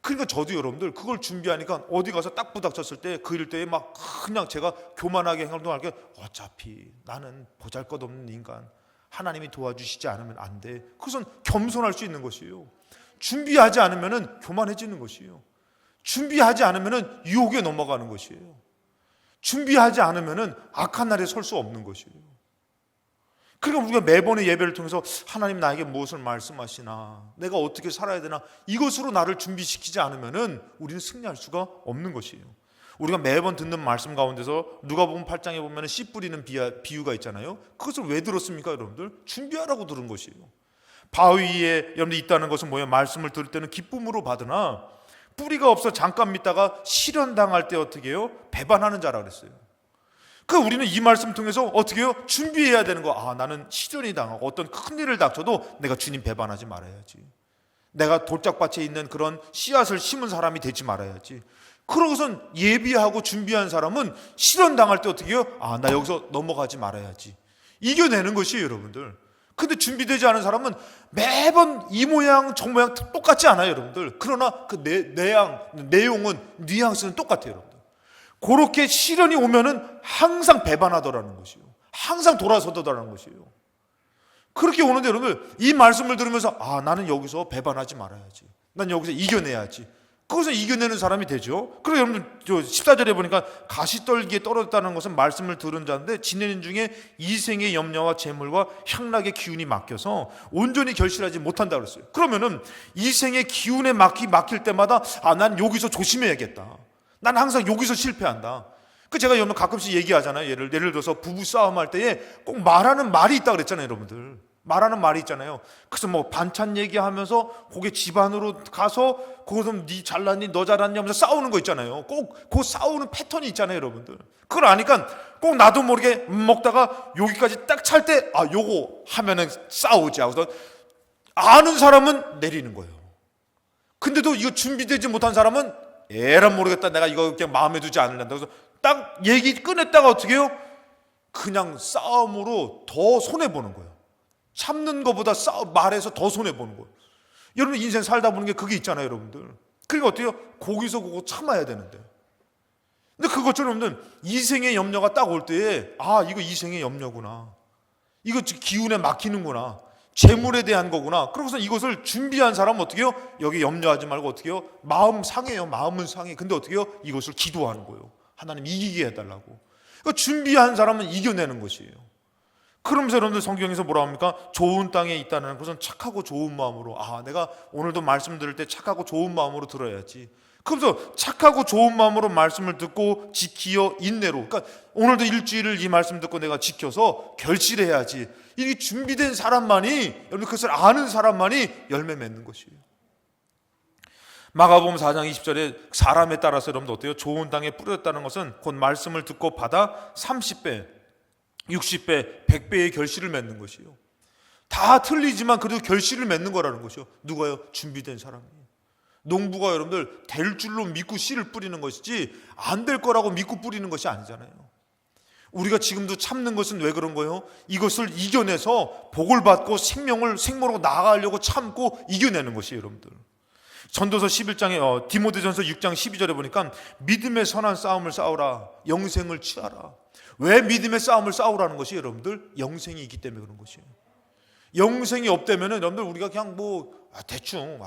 [SPEAKER 1] 그러니까 저도 여러분들 그걸 준비하니까 어디 가서 딱 부닥쳤을 때 그 일 때에 막 그냥 제가 교만하게 행동할게. 어차피 나는 보잘것없는 인간, 하나님이 도와주시지 않으면 안 돼. 그것은 겸손할 수 있는 것이에요. 준비하지 않으면 교만해지는 것이에요. 준비하지 않으면 유혹에 넘어가는 것이에요. 준비하지 않으면 악한 날에 설 수 없는 것이에요. 그러니까 우리가 매번의 예배를 통해서 하나님 나에게 무엇을 말씀하시나, 내가 어떻게 살아야 되나, 이것으로 나를 준비시키지 않으면 우리는 승리할 수가 없는 것이에요. 우리가 매번 듣는 말씀 가운데서 누가복음 8장에 보면 씨 뿌리는 비유가 있잖아요. 그것을 왜 들었습니까 여러분들? 준비하라고 들은 것이에요. 바위 위에 여러분들 있다는 것은 뭐예요? 말씀을 들을 때는 기쁨으로 받으나 뿌리가 없어 잠깐 믿다가 실현당할 때 어떻게 해요? 배반하는 자라 그랬어요. 그러니까 우리는 이 말씀 통해서 어떻게 해요? 준비해야 되는 거. 나는 시련이 당하고 어떤 큰 일을 닥쳐도 내가 주님 배반하지 말아야지. 내가 돌짝밭에 있는 그런 씨앗을 심은 사람이 되지 말아야지. 그러고선 예비하고 준비한 사람은 실현당할 때 어떻게 해요? 나 여기서 넘어가지 말아야지. 이겨내는 것이에요 여러분들. 근데 준비되지 않은 사람은 매번 이 모양 저 모양 똑같지 않아요 여러분들. 그러나 그 내용은 뉘앙스는 똑같아요 여러분들. 그렇게 시련이 오면은 항상 배반하더라는 것이에요. 항상 돌아서더라는 것이에요. 그렇게 오는데 여러분들 이 말씀을 들으면서 나는 여기서 배반하지 말아야지. 난 여기서 이겨내야지. 그것을 이겨내는 사람이 되죠. 그리고 여러분 14절에 보니까 가시떨기에 떨어졌다는 것은 말씀을 들은 자인데 지내는 중에 이생의 염려와 재물과 향락의 기운이 막혀서 온전히 결실하지 못한다 그랬어요. 그러면은 이생의 기운에 막힐 때마다 난 여기서 조심해야겠다. 난 항상 여기서 실패한다. 제가 여러분 가끔씩 얘기하잖아요. 예를 들어서 부부 싸움할 때에 꼭 말하는 말이 있다 그랬잖아요 여러분들. 말하는 말이 있잖아요. 그래서 뭐 반찬 얘기하면서 거기 집안으로 가서 거기서 니 잘났니 너 잘났니 하면서 싸우는 거 있잖아요. 꼭 그 싸우는 패턴이 있잖아요 여러분들. 그걸 아니까 꼭 나도 모르게 먹다가 여기까지 딱 찰 때 요거 하면은 싸우지 하고서 아는 사람은 내리는 거예요. 근데도 이거 준비되지 못한 사람은 에란 모르겠다 내가 이거 그냥 마음에 두지 않는다. 그래서 딱 얘기 꺼냈다가 어떻게 해요? 그냥 싸움으로 더 손해보는 거예요. 참는 것보다 말해서 더 손해보는 거예요. 여러분 인생 살다 보는 게 그게 있잖아요 여러분들. 그러니까 어때요? 거기서 그거 참아야 되는데 근데 그것처럼 이생의 염려가 딱 올 때에 이거 이생의 염려구나, 이거 기운에 막히는구나, 재물에 대한 거구나. 그러고서 이것을 준비한 사람은 어떻게 해요? 여기 염려하지 말고 어떻게 해요? 마음 상해요. 마음은 상해. 근데 어떻게 해요? 이것을 기도하는 거예요. 하나님 이기게 해달라고. 그러니까 준비한 사람은 이겨내는 것이에요. 그러면서 여러분들 성경에서 뭐라 합니까? 좋은 땅에 있다는 것은 착하고 좋은 마음으로, 내가 오늘도 말씀 들을 때 착하고 좋은 마음으로 들어야지. 그러면서 착하고 좋은 마음으로 말씀을 듣고 지키어 인내로, 그러니까 오늘도 일주일을 이 말씀 듣고 내가 지켜서 결실해야지. 이게 준비된 사람만이, 여러분 그것을 아는 사람만이 열매 맺는 것이에요. 마가복음 4장 20절에 사람에 따라서 여러분들 어때요? 좋은 땅에 뿌렸다는 것은 곧 말씀을 듣고 받아 30배, 60배, 100배의 결실을 맺는 것이에요. 다 틀리지만 그래도 결실을 맺는 거라는 것이요. 누가요? 준비된 사람이. 농부가 여러분들 될 줄로 믿고 씨를 뿌리는 것이지 안 될 거라고 믿고 뿌리는 것이 아니잖아요. 우리가 지금도 참는 것은 왜 그런 거예요? 이것을 이겨내서 복을 받고 생명으로 나아가려고 참고 이겨내는 것이에요, 여러분들. 전도서 11장에 디모데전서 6장 12절에 보니까 믿음의 선한 싸움을 싸우라, 영생을 취하라. 왜 믿음의 싸움을 싸우라는 것이 여러분들? 영생이 있기 때문에 그런 것이에요. 영생이 없다면 여러분들 우리가 그냥 대충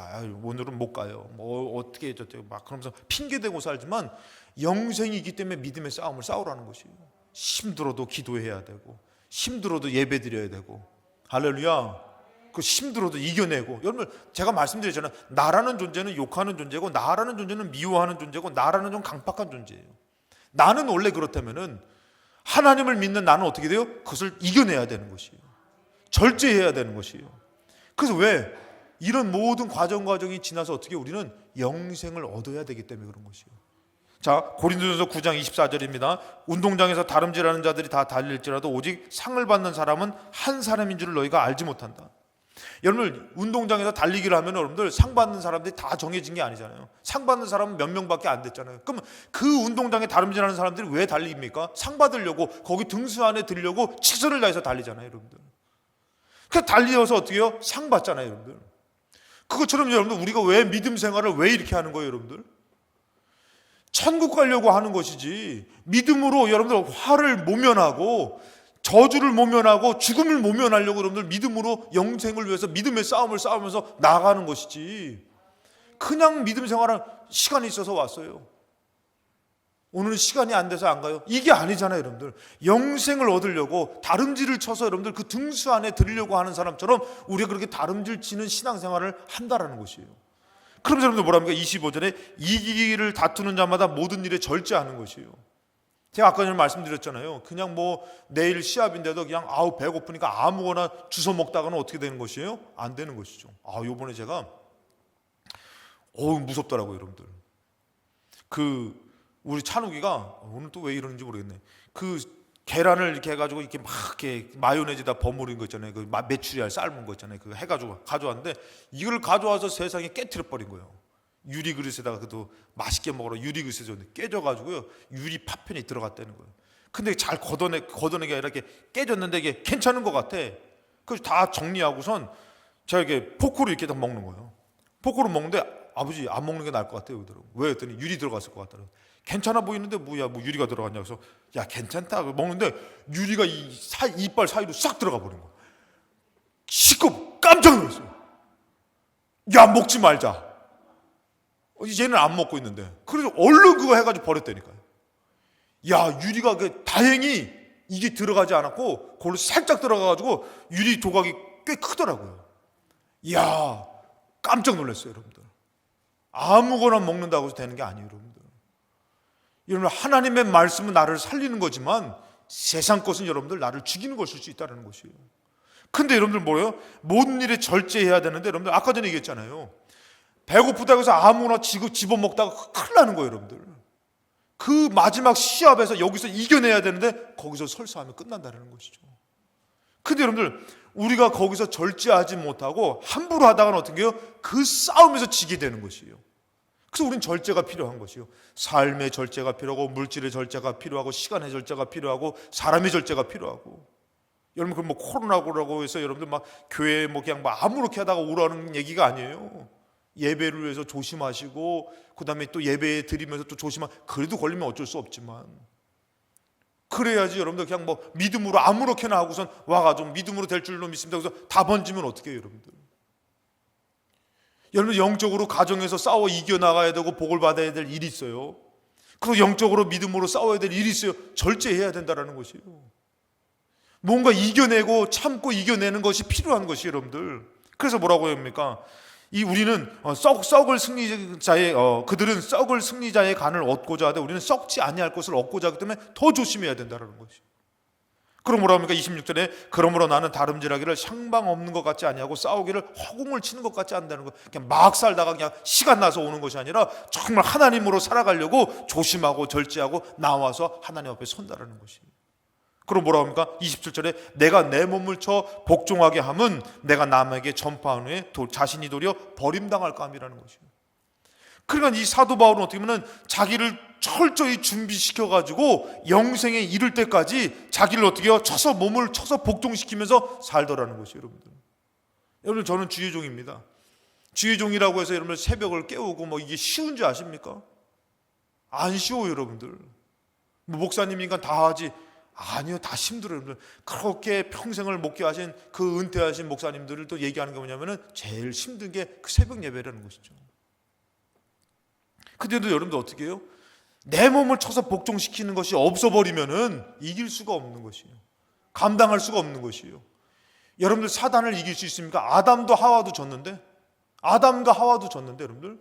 [SPEAKER 1] 오늘은 못 가요, 어떻게 막 그러면서 핑계대고 살지만, 영생이 있기 때문에 믿음의 싸움을 싸우라는 것이에요. 힘들어도 기도해야 되고, 힘들어도 예배 드려야 되고, 할렐루야. 그 힘들어도 이겨내고. 여러분 제가 말씀드렸잖아요. 나라는 존재는 욕하는 존재고, 나라는 존재는 미워하는 존재고, 나라는 좀 강팍한 존재예요. 나는 원래 그렇다면은 하나님을 믿는 나는 어떻게 돼요? 그것을 이겨내야 되는 것이에요. 절제해야 되는 것이에요. 그래서 왜 이런 모든 과정이 지나서 어떻게 우리는 영생을 얻어야 되기 때문에 그런 것이에요. 자, 고린도전서 9장 24절입니다. 운동장에서 다름질하는 자들이 다 달릴지라도 오직 상을 받는 사람은 한 사람인 줄을 너희가 알지 못한다. 여러분 운동장에서 달리기를 하면 여러분들 상 받는 사람들이 다 정해진 게 아니잖아요. 상 받는 사람은 몇 명밖에 안 됐잖아요. 그럼 그 운동장에 다름질하는 사람들이 왜 달립니까? 상 받으려고, 거기 등수 안에 들려고 최선을 다해서 달리잖아요, 여러분들. 그러니까 달려서 어떻게 해요? 상 받잖아요, 여러분들. 그것처럼 여러분들 우리가 왜 믿음 생활을 왜 이렇게 하는 거예요, 여러분들? 천국 가려고 하는 것이지, 믿음으로 여러분들 화를 모면하고 저주를 모면하고 죽음을 모면하려고 여러분들 믿음으로 영생을 위해서 믿음의 싸움을 싸우면서 나아가는 것이지, 그냥 믿음 생활은 시간이 있어서 왔어요, 오늘은 시간이 안 돼서 안 가요, 이게 아니잖아요, 여러분들. 영생을 얻으려고 다름질을 쳐서 여러분들 그 등수 안에 들으려고 하는 사람처럼 우리가 그렇게 다름질 치는 신앙생활을 한다라는 것이에요. 그러면서 여러분들 뭐랍니까? 25절에 이기기를 다투는 자마다 모든 일에 절제하는 것이에요. 제가 아까 전에 말씀드렸잖아요. 그냥 내일 시합인데도 그냥 배고프니까 아무거나 주워 먹다가는 어떻게 되는 것이에요? 안 되는 것이죠. 요번에 제가 무섭더라고요, 여러분들. 우리 찬욱이가 오늘 또 왜 이러는지 모르겠네. 계란을 이렇게 해가지고 이렇게 막 이렇게 마요네즈에다 버무린 거 있잖아요. 메추리알 삶은 거 있잖아요. 그거 해가지고 가져왔는데 이걸 가져와서 세상에 깨트려 버린 거예요. 유리 그릇에다가 그도 맛있게 먹으러 유리 그릇에 줬는데 깨져가지고요, 유리 파편이 들어갔다는 거예요. 근데 잘 걷어내게 아니라 이렇게 깨졌는데 이게 괜찮은 것 같아. 그래서 다 정리하고선 제가 이렇게 포크로 이렇게 다 먹는 거예요. 포크로 먹는데 아버지 안 먹는 게 나을 것 같아요, 그러더라고요. 왜? 했더니 유리 들어갔을 것 같더라고요. 괜찮아 보이는데 유리가 들어갔냐? 그래서 괜찮다 먹는데 유리가 이빨 사이로 싹 들어가 버린 거야. 시끄럽 깜짝 놀랐어요. 먹지 말자. 얘는 안 먹고 있는데. 그래서 얼른 그거 해가지고 버렸다니까요. 유리가 다행히 이게 들어가지 않았고 그걸로 살짝 들어가가지고 유리 조각이 꽤 크더라고요. 깜짝 놀랐어요, 여러분들. 아무거나 먹는다고 해서 되는 게 아니에요, 여러분들. 여러분, 하나님의 말씀은 나를 살리는 거지만 세상 것은 여러분들 나를 죽이는 것일 수 있다는 것이에요. 근데 여러분들 뭐예요? 모든 일에 절제해야 되는데, 여러분들 아까 전에 얘기했잖아요. 배고프다고 해서 아무나 집어먹다가 큰일 나는 거예요, 여러분들. 그 마지막 시합에서 여기서 이겨내야 되는데 거기서 설사하면 끝난다는 것이죠. 근데 여러분들 우리가 거기서 절제하지 못하고 함부로 하다가는 어떻게 해요? 그 싸움에서 지게 되는 것이에요. 그래서 우린 절제가 필요한 것이요. 삶의 절제가 필요하고, 물질의 절제가 필요하고, 시간의 절제가 필요하고, 사람의 절제가 필요하고. 여러분 코로나라고 해서 여러분들 교회에 그냥 아무렇게 하다가 오라는 얘기가 아니에요. 예배를 위해서 조심하시고 그다음에 또 예배 드리면서 또 그래도 걸리면 어쩔 수 없지만 그래야지. 여러분들 그냥 뭐 믿음으로 아무렇게나 하고선 와가지고 믿음으로 될 줄로 믿습니다 그래서 다 번지면 어떻게 해요 여러분들. 여러분 영적으로 가정에서 싸워 이겨나가야 되고 복을 받아야 될 일이 있어요. 그리고 영적으로 믿음으로 싸워야 될 일이 있어요. 절제해야 된다는 것이에요. 뭔가 이겨내고 참고 이겨내는 것이 필요한 것이에요 여러분들. 그래서 뭐라고 합니까? 우리는 썩을 승리자의 그들은 썩을 승리자의 간을 얻고자 하되 우리는 썩지 아니할 것을 얻고자 하기 때문에 더 조심해야 된다는 것이에요. 그럼 뭐라고 합니까? 26절에 그러므로 나는 다름질하기를 향방 없는 것 같지 아니하고 싸우기를 허공을 치는 것 같지 않다는 거. 그냥 막 살다가 그냥 시간 나서 오는 것이 아니라 정말 하나님으로 살아가려고 조심하고 절제하고 나와서 하나님 앞에 선다라는 것이에요. 그럼 뭐라고 합니까? 27절에 내가 내 몸을 쳐 복종하게 함은 내가 남에게 전파한 후에 자신이 도리어 버림당할까 함이라는 것이에요. 그러니까 이 사도 바울은 어떻게 보면 자기를 철저히 준비시켜가지고 영생에 이를 때까지 자기를 어떻게 해요? 몸을 쳐서 복종시키면서 살더라는 것이에요 여러분들. 여러분 저는 주의 종입니다. 주의 종이라고 해서 여러분 새벽을 깨우고 뭐 이게 쉬운 줄 아십니까? 안 쉬워요 여러분들. 뭐 목사님이니까 다 하지. 아니요, 다 힘들어요 여러분들. 그렇게 평생을 목회하신 그 은퇴하신 목사님들을 또 얘기하는 게 뭐냐면은 제일 힘든 게 그 새벽 예배라는 것이죠. 근데도 여러분들 어떻게 해요? 내 몸을 쳐서 복종시키는 것이 없어버리면은 이길 수가 없는 것이에요. 감당할 수가 없는 것이에요. 여러분들 사단을 이길 수 있습니까? 아담과 하와도 졌는데 여러분들.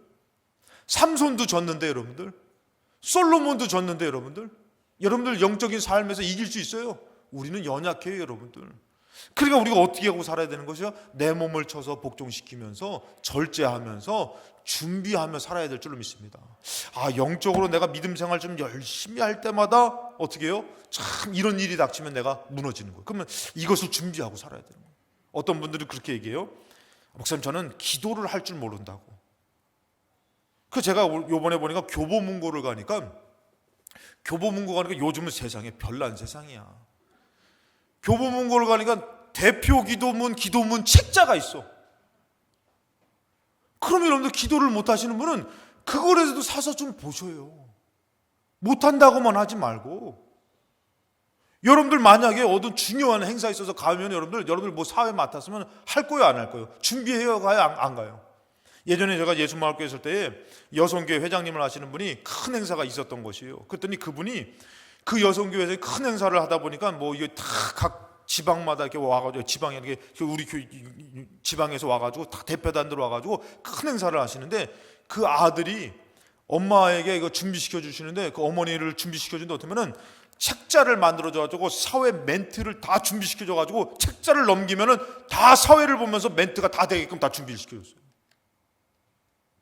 [SPEAKER 1] 삼손도 졌는데 여러분들. 솔로몬도 졌는데 여러분들. 여러분들 영적인 삶에서 이길 수 있어요? 우리는 연약해요 여러분들. 그러니까 우리가 어떻게 하고 살아야 되는 것이요? 내 몸을 쳐서 복종시키면서 절제하면서 준비하며 살아야 될 줄로 믿습니다. 영적으로 내가 믿음 생활 좀 열심히 할 때마다 어떻게 해요? 참 이런 일이 닥치면 내가 무너지는 거예요. 그러면 이것을 준비하고 살아야 되는 거예요. 어떤 분들은 그렇게 얘기해요. 목사님 저는 기도를 할 줄 모른다고. 제가 요번에 보니까 교보문고를 가니까 요즘은 세상에 별난 세상이야. 교보문고를 가니까 대표 기도문 책자가 있어. 그러면 여러분들 기도를 못 하시는 분은 그거라도 사서 좀 보셔요. 못한다고만 하지 말고. 여러분들 만약에 어떤 중요한 행사 있어서 가면 여러분들 뭐 사회 맡았으면 할 거예요 안 할 거예요? 준비해요 가요 안 가요? 예전에 제가 예수마을교회 있을 때 여성교회 회장님을 하시는 분이 큰 행사가 있었던 것이에요. 그랬더니 그분이 그 여성교회에서 큰 행사를 하다 보니까 뭐 이게 다 각 지방마다 이렇게 와가지고 지방에 이렇게 우리 지방에서 와가지고 다 대표단들 와가지고 큰 행사를 하시는데 그 아들이 엄마에게 이거 준비시켜 주시는데 그 어머니를 준비시켜 주는데 어쩌면은 책자를 만들어줘가지고 사회 멘트를 다 준비시켜줘가지고 책자를 넘기면은 다 사회를 보면서 멘트가 다 되게끔 다 준비를 시켜줬어요.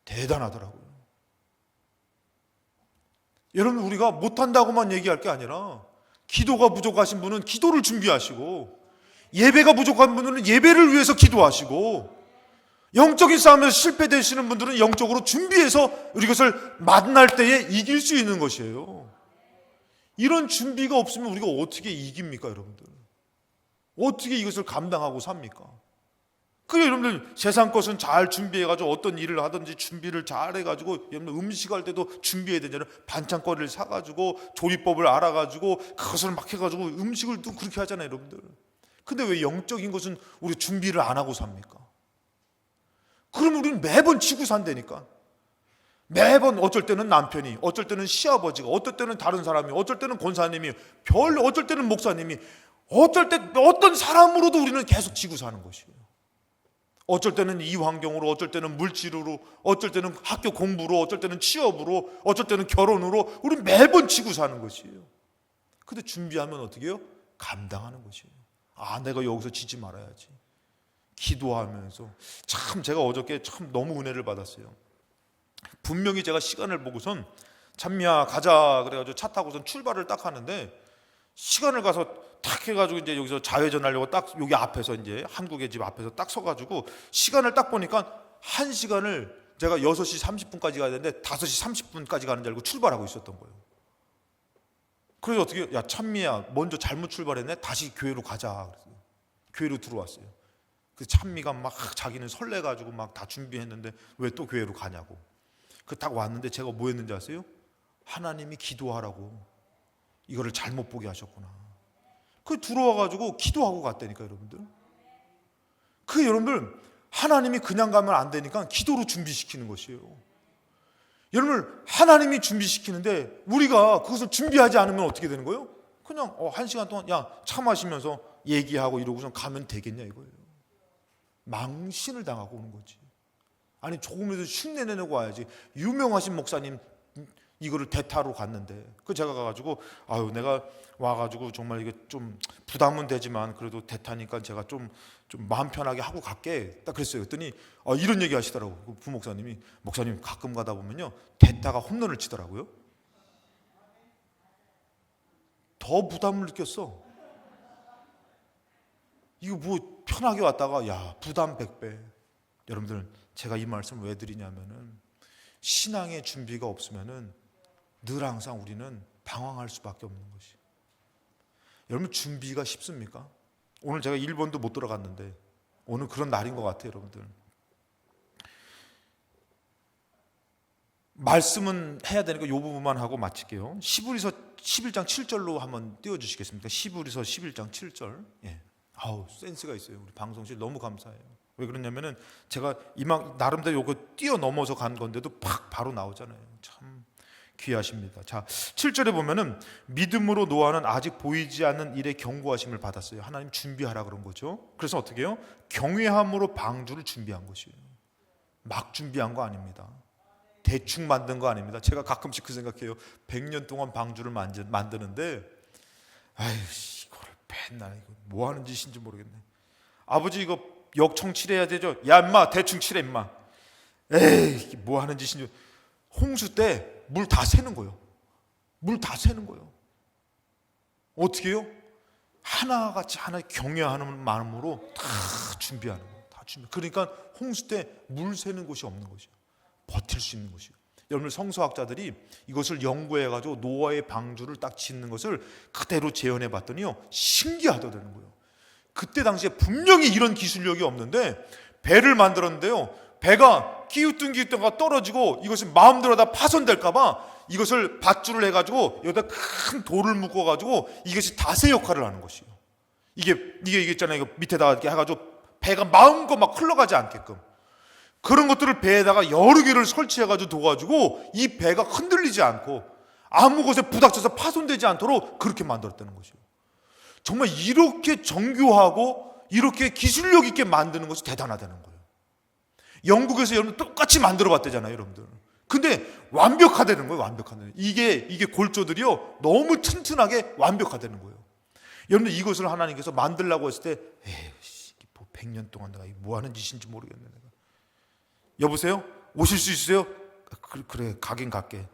[SPEAKER 1] 대단하더라고요. 여러분 우리가 못한다고만 얘기할 게 아니라 기도가 부족하신 분은 기도를 준비하시고 예배가 부족한 분들은 예배를 위해서 기도하시고 영적인 싸움에서 실패되시는 분들은 영적으로 준비해서 이것을 만날 때에 이길 수 있는 것이에요. 이런 준비가 없으면 우리가 어떻게 이깁니까 여러분들? 어떻게 이것을 감당하고 삽니까? 그래 여러분들 세상 것은 잘 준비해가지고 어떤 일을 하든지 준비를 잘 해가지고 여러분들 음식할 때도 준비해야 되잖아요. 반찬거리를 사가지고 조리법을 알아가지고 그것을 막 해가지고 음식을 또 그렇게 하잖아요 여러분들. 근데 왜 영적인 것은 우리 준비를 안 하고 삽니까? 그러면 우리는 매번 지고 산다니까. 매번 어쩔 때는 남편이, 어쩔 때는 시아버지가, 어쩔 때는 다른 사람이, 어쩔 때는 권사님이, 어쩔 때는 목사님이, 어쩔 때 어떤 사람으로도 우리는 계속 지고 사는 것이에요. 어쩔 때는 이 환경으로, 어쩔 때는 물질로, 어쩔 때는 학교 공부로, 어쩔 때는 취업으로, 어쩔 때는 결혼으로 우리 매번 지고 사는 것이에요. 근데 준비하면 어떻게 해요? 감당하는 것이에요. 내가 여기서 지지 말아야지. 기도하면서 참 제가 어저께 참 너무 은혜를 받았어요. 분명히 제가 시간을 보고선 찬미야 가자 그래가지고 차 타고선 출발을 딱 하는데 시간을 가서 딱 해가지고 이제 여기서 좌회전 하려고 딱 여기 앞에서 이제 한국의 집 앞에서 딱 서가지고 시간을 딱 보니까 1시간을 제가 6시 30분까지 가야 되는데 5시 30분까지 가는 줄 알고 출발하고 있었던 거예요. 그래서 어떻게 야 찬미야 먼저 잘못 출발했네 다시 교회로 가자 그랬어요. 교회로 들어왔어요. 그 찬미가 막 자기는 설레가지고 막 다 준비했는데 왜 또 교회로 가냐고. 그 딱 왔는데 제가 뭐 했는지 아세요? 하나님이 기도하라고 이거를 잘못 보게 하셨구나. 그 들어와가지고 기도하고 갔다니까 여러분들. 그 여러분들 하나님이 그냥 가면 안 되니까 기도로 준비시키는 것이에요. 여러분들 하나님이 준비시키는데 우리가 그것을 준비하지 않으면 어떻게 되는 거예요? 그냥 1시간 동안 차 마시면서 얘기하고 이러고서 가면 되겠냐 이거예요. 망신을 당하고 오는 거지. 아니 조금이라도 흉내내고 와야지. 유명하신 목사님 이거를 대타로 갔는데 그 제가 가가지고 내가 와가지고 정말 이게 좀 부담은 되지만 그래도 대타니까 제가 좀 마음 편하게 하고 갈게 딱 그랬어요. 그랬더니 이런 얘기 하시더라고. 그 부목사님이 목사님 가끔 가다 보면요 대타가 홈런을 치더라고요. 더 부담을 느꼈어. 이거 뭐 편하게 왔다가 부담 100배. 여러분들 제가 이 말씀을 왜 드리냐면은 신앙의 준비가 없으면은 늘 항상 우리는 방황할 수밖에 없는 것이. 여러분 준비가 쉽습니까? 오늘 제가 일본도 못 들어갔는데 오늘 그런 날인 것 같아요, 여러분들. 말씀은 해야 되니까 이 부분만 하고 마칠게요. 시브리서 11장 7절로 한번 띄워주시겠습니까? 시브리서 11장 7절. 예. 센스가 있어요. 우리 방송실 너무 감사해요. 왜 그러냐면은 제가 나름대로 요거 뛰어넘어서 간 건데도 바로 나오잖아요. 참 귀하십니다. 자, 7절에 보면은 믿음으로 노아는 아직 보이지 않는 일에 경고하심을 받았어요. 하나님 준비하라 그런 거죠. 그래서 어떻게 해요? 경외함으로 방주를 준비한 것이에요. 막 준비한 거 아닙니다. 대충 만든 거 아닙니다. 제가 가끔씩 그 생각해요. 100년 동안 방주를 만드는데 이거를 맨날 이거 뭐 하는 짓인지 모르겠네. 아버지 이거 역청 칠해야 되죠? 야 임마 대충 칠해 임마. 에이 뭐 하는 짓인지. 홍수 때 물 다 새는 거예요. 물 다 새는 거예요. 어떻게 해요? 하나같이 하나 경외하는 마음으로 다 준비하는 거예요. 다 준비. 그러니까 홍수 때 물 새는 곳이 없는 것이에요. 버틸 수 있는 것이에요. 여러분 성서학자들이 이것을 연구해가지고 노아의 방주를 딱 짓는 것을 그대로 재현해 봤더니요 신기하다는 거예요. 그때 당시에 분명히 이런 기술력이 없는데 배를 만들었는데요 배가 기우뚱기우뚱가 떨어지고 이것이 마음대로 다 파손될까봐 이것을 밧줄을 해가지고 여기다 큰 돌을 묶어가지고 이것이 다세 역할을 하는 것이에요. 이게 있잖아요. 이거 밑에다가 이렇게 해가지고 배가 마음껏 막 흘러가지 않게끔 그런 것들을 배에다가 여러 개를 설치해가지고 둬가지고 이 배가 흔들리지 않고 아무 곳에 부닥쳐서 파손되지 않도록 그렇게 만들었다는 것이에요. 정말 이렇게 정교하고 이렇게 기술력 있게 만드는 것이 대단하다는 거예요. 영국에서 여러분 똑같이 만들어 봤대잖아요, 여러분들. 근데 완벽하다는 거예요, 완벽하다는. 이게 골조들이요 너무 튼튼하게 완벽하다는 거예요. 여러분들 이것을 하나님께서 만들라고 했을 때 에이, 뭐 100년 동안 내가 뭐 하는 짓인지 모르겠네 내가. 여보세요? 오실 수 있으세요? 그래 가긴 갈게.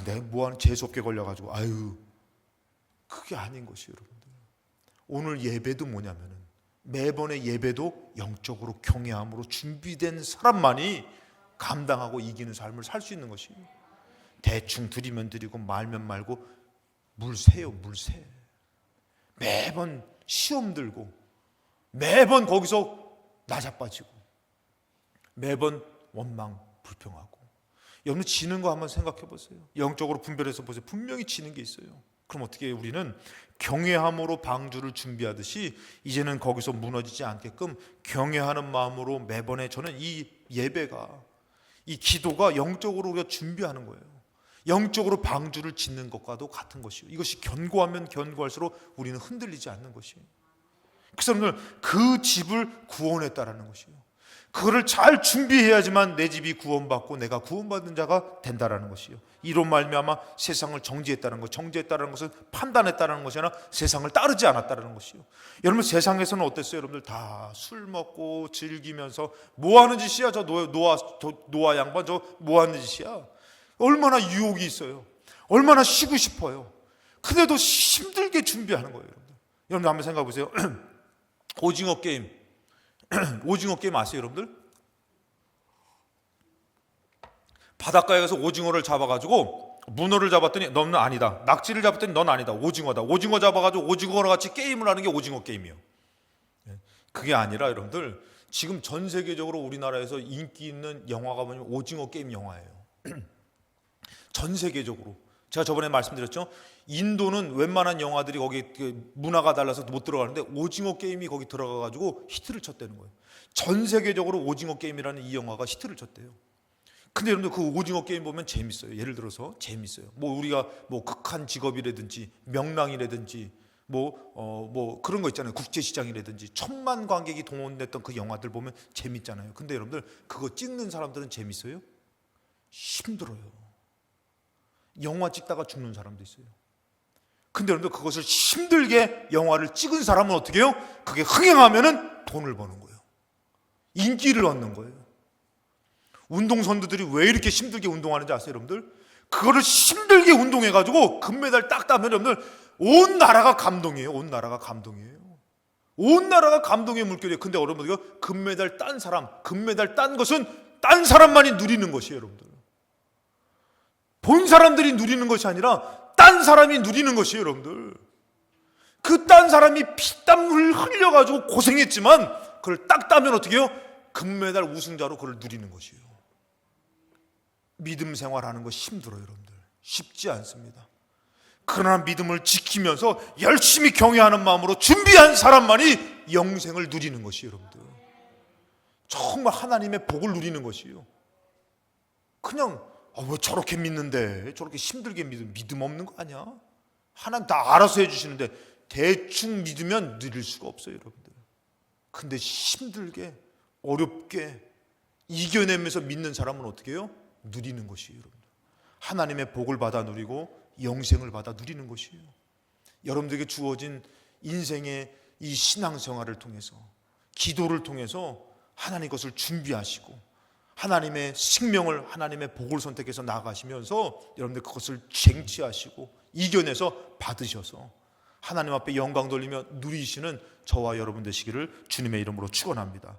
[SPEAKER 1] 내가 뭐하는 재수없게 걸려가지고 그게 아닌 것이에요, 여러분들. 오늘 예배도 뭐냐면은 매번의 예배도 영적으로 경외함으로 준비된 사람만이 감당하고 이기는 삶을 살 수 있는 것이에요. 대충 드리면 드리고 말면 말고 물 새요, 물 새. 매번 시험 들고 매번 거기서 나자빠지고 매번 원망 불평하고. 여러분 지는 거 한번 생각해 보세요. 영적으로 분별해서 보세요. 분명히 지는 게 있어요. 그럼 어떻게 해요? 우리는 경외함으로 방주를 준비하듯이 이제는 거기서 무너지지 않게끔 경외하는 마음으로 매번에 저는 이 예배가 이 기도가 영적으로 우리가 준비하는 거예요. 영적으로 방주를 짓는 것과도 같은 것이요. 이것이 견고하면 견고할수록 우리는 흔들리지 않는 것이에요. 그래서 여러분들 그 집을 구원했다라는 것이에요. 그거를 잘 준비해야지만 내 집이 구원받고 내가 구원받은 자가 된다라는 것이요. 이로 말미암아 세상을 정죄했다는 것, 정죄했다는 것은 판단했다는 것이 아니라 세상을 따르지 않았다는 것이요. 여러분 세상에서는 어땠어요? 여러분들 다 술 먹고 즐기면서 뭐 하는 짓이야? 저 노아 양반 저 뭐 하는 짓이야? 얼마나 유혹이 있어요. 얼마나 쉬고 싶어요. 근데도 힘들게 준비하는 거예요, 여러분들. 여러분 한번 생각해 보세요. 오징어 게임. 오징어 게임 아세요, 여러분들? 바닷가에 가서 오징어를 잡아가지고 문어를 잡았더니 너는 아니다. 낙지를 잡았더니 넌 아니다. 오징어다. 오징어 잡아가지고 오징어랑 같이 게임을 하는 게 오징어 게임이에요. 그게 아니라 여러분들, 지금 전 세계적으로 우리나라에서 인기 있는 영화가 뭐냐면 오징어 게임 영화예요. 전 세계적으로. 제가 저번에 말씀드렸죠. 인도는 웬만한 영화들이 거기 문화가 달라서 못 들어가는데 오징어 게임이 거기 들어가가지고 히트를 쳤다는 거예요. 전 세계적으로 오징어 게임이라는 이 영화가 히트를 쳤대요. 근데 여러분들 그 오징어 게임 보면 재밌어요. 예를 들어서 재밌어요. 뭐 우리가 뭐 극한 직업이라든지 명랑이라든지 뭐 그런 거 있잖아요. 국제시장이라든지 천만 관객이 동원됐던 그 영화들 보면 재밌잖아요. 근데 여러분들 그거 찍는 사람들은 재밌어요? 힘들어요. 영화 찍다가 죽는 사람도 있어요. 근데 여러분들 그것을 힘들게 영화를 찍은 사람은 어떻게 해요? 그게 흥행하면은 돈을 버는 거예요. 인기를 얻는 거예요. 운동선수들이 왜 이렇게 힘들게 운동하는지 아세요, 여러분들? 그거를 힘들게 운동해가지고 금메달 딱 따면 여러분들 온 나라가 감동이에요. 온 나라가 감동이에요. 온 나라가 감동의 물결이에요. 근데 여러분들 금메달 딴 사람, 금메달 딴 것은 딴 사람만이 누리는 것이에요, 여러분들. 본 사람들이 누리는 것이 아니라 딴 사람이 누리는 것이에요, 여러분들. 그 딴 사람이 피땀을 흘려가지고 고생했지만 그걸 딱 따면 어떻게 해요? 금메달 우승자로 그걸 누리는 것이에요. 믿음 생활하는 거 힘들어요, 여러분들. 쉽지 않습니다. 그러나 믿음을 지키면서 열심히 경외하는 마음으로 준비한 사람만이 영생을 누리는 것이에요, 여러분들. 정말 하나님의 복을 누리는 것이에요. 그냥 왜 저렇게 믿는데, 저렇게 힘들게 믿음 없는 거 아니야? 하나님 다 알아서 해주시는데 대충 믿으면 누릴 수가 없어요, 여러분들. 근데 힘들게 어렵게 이겨내면서 믿는 사람은 어떻게 해요? 누리는 것이에요, 여러분들. 하나님의 복을 받아 누리고 영생을 받아 누리는 것이에요. 여러분들에게 주어진 인생의 이 신앙생활을 통해서, 기도를 통해서 하나님 것을 준비하시고 하나님의 생명을, 하나님의 복을 선택해서 나아가시면서 여러분들 그것을 쟁취하시고 이겨내서 받으셔서 하나님 앞에 영광 돌리며 누리시는 저와 여러분 되시기를 주님의 이름으로 축원합니다.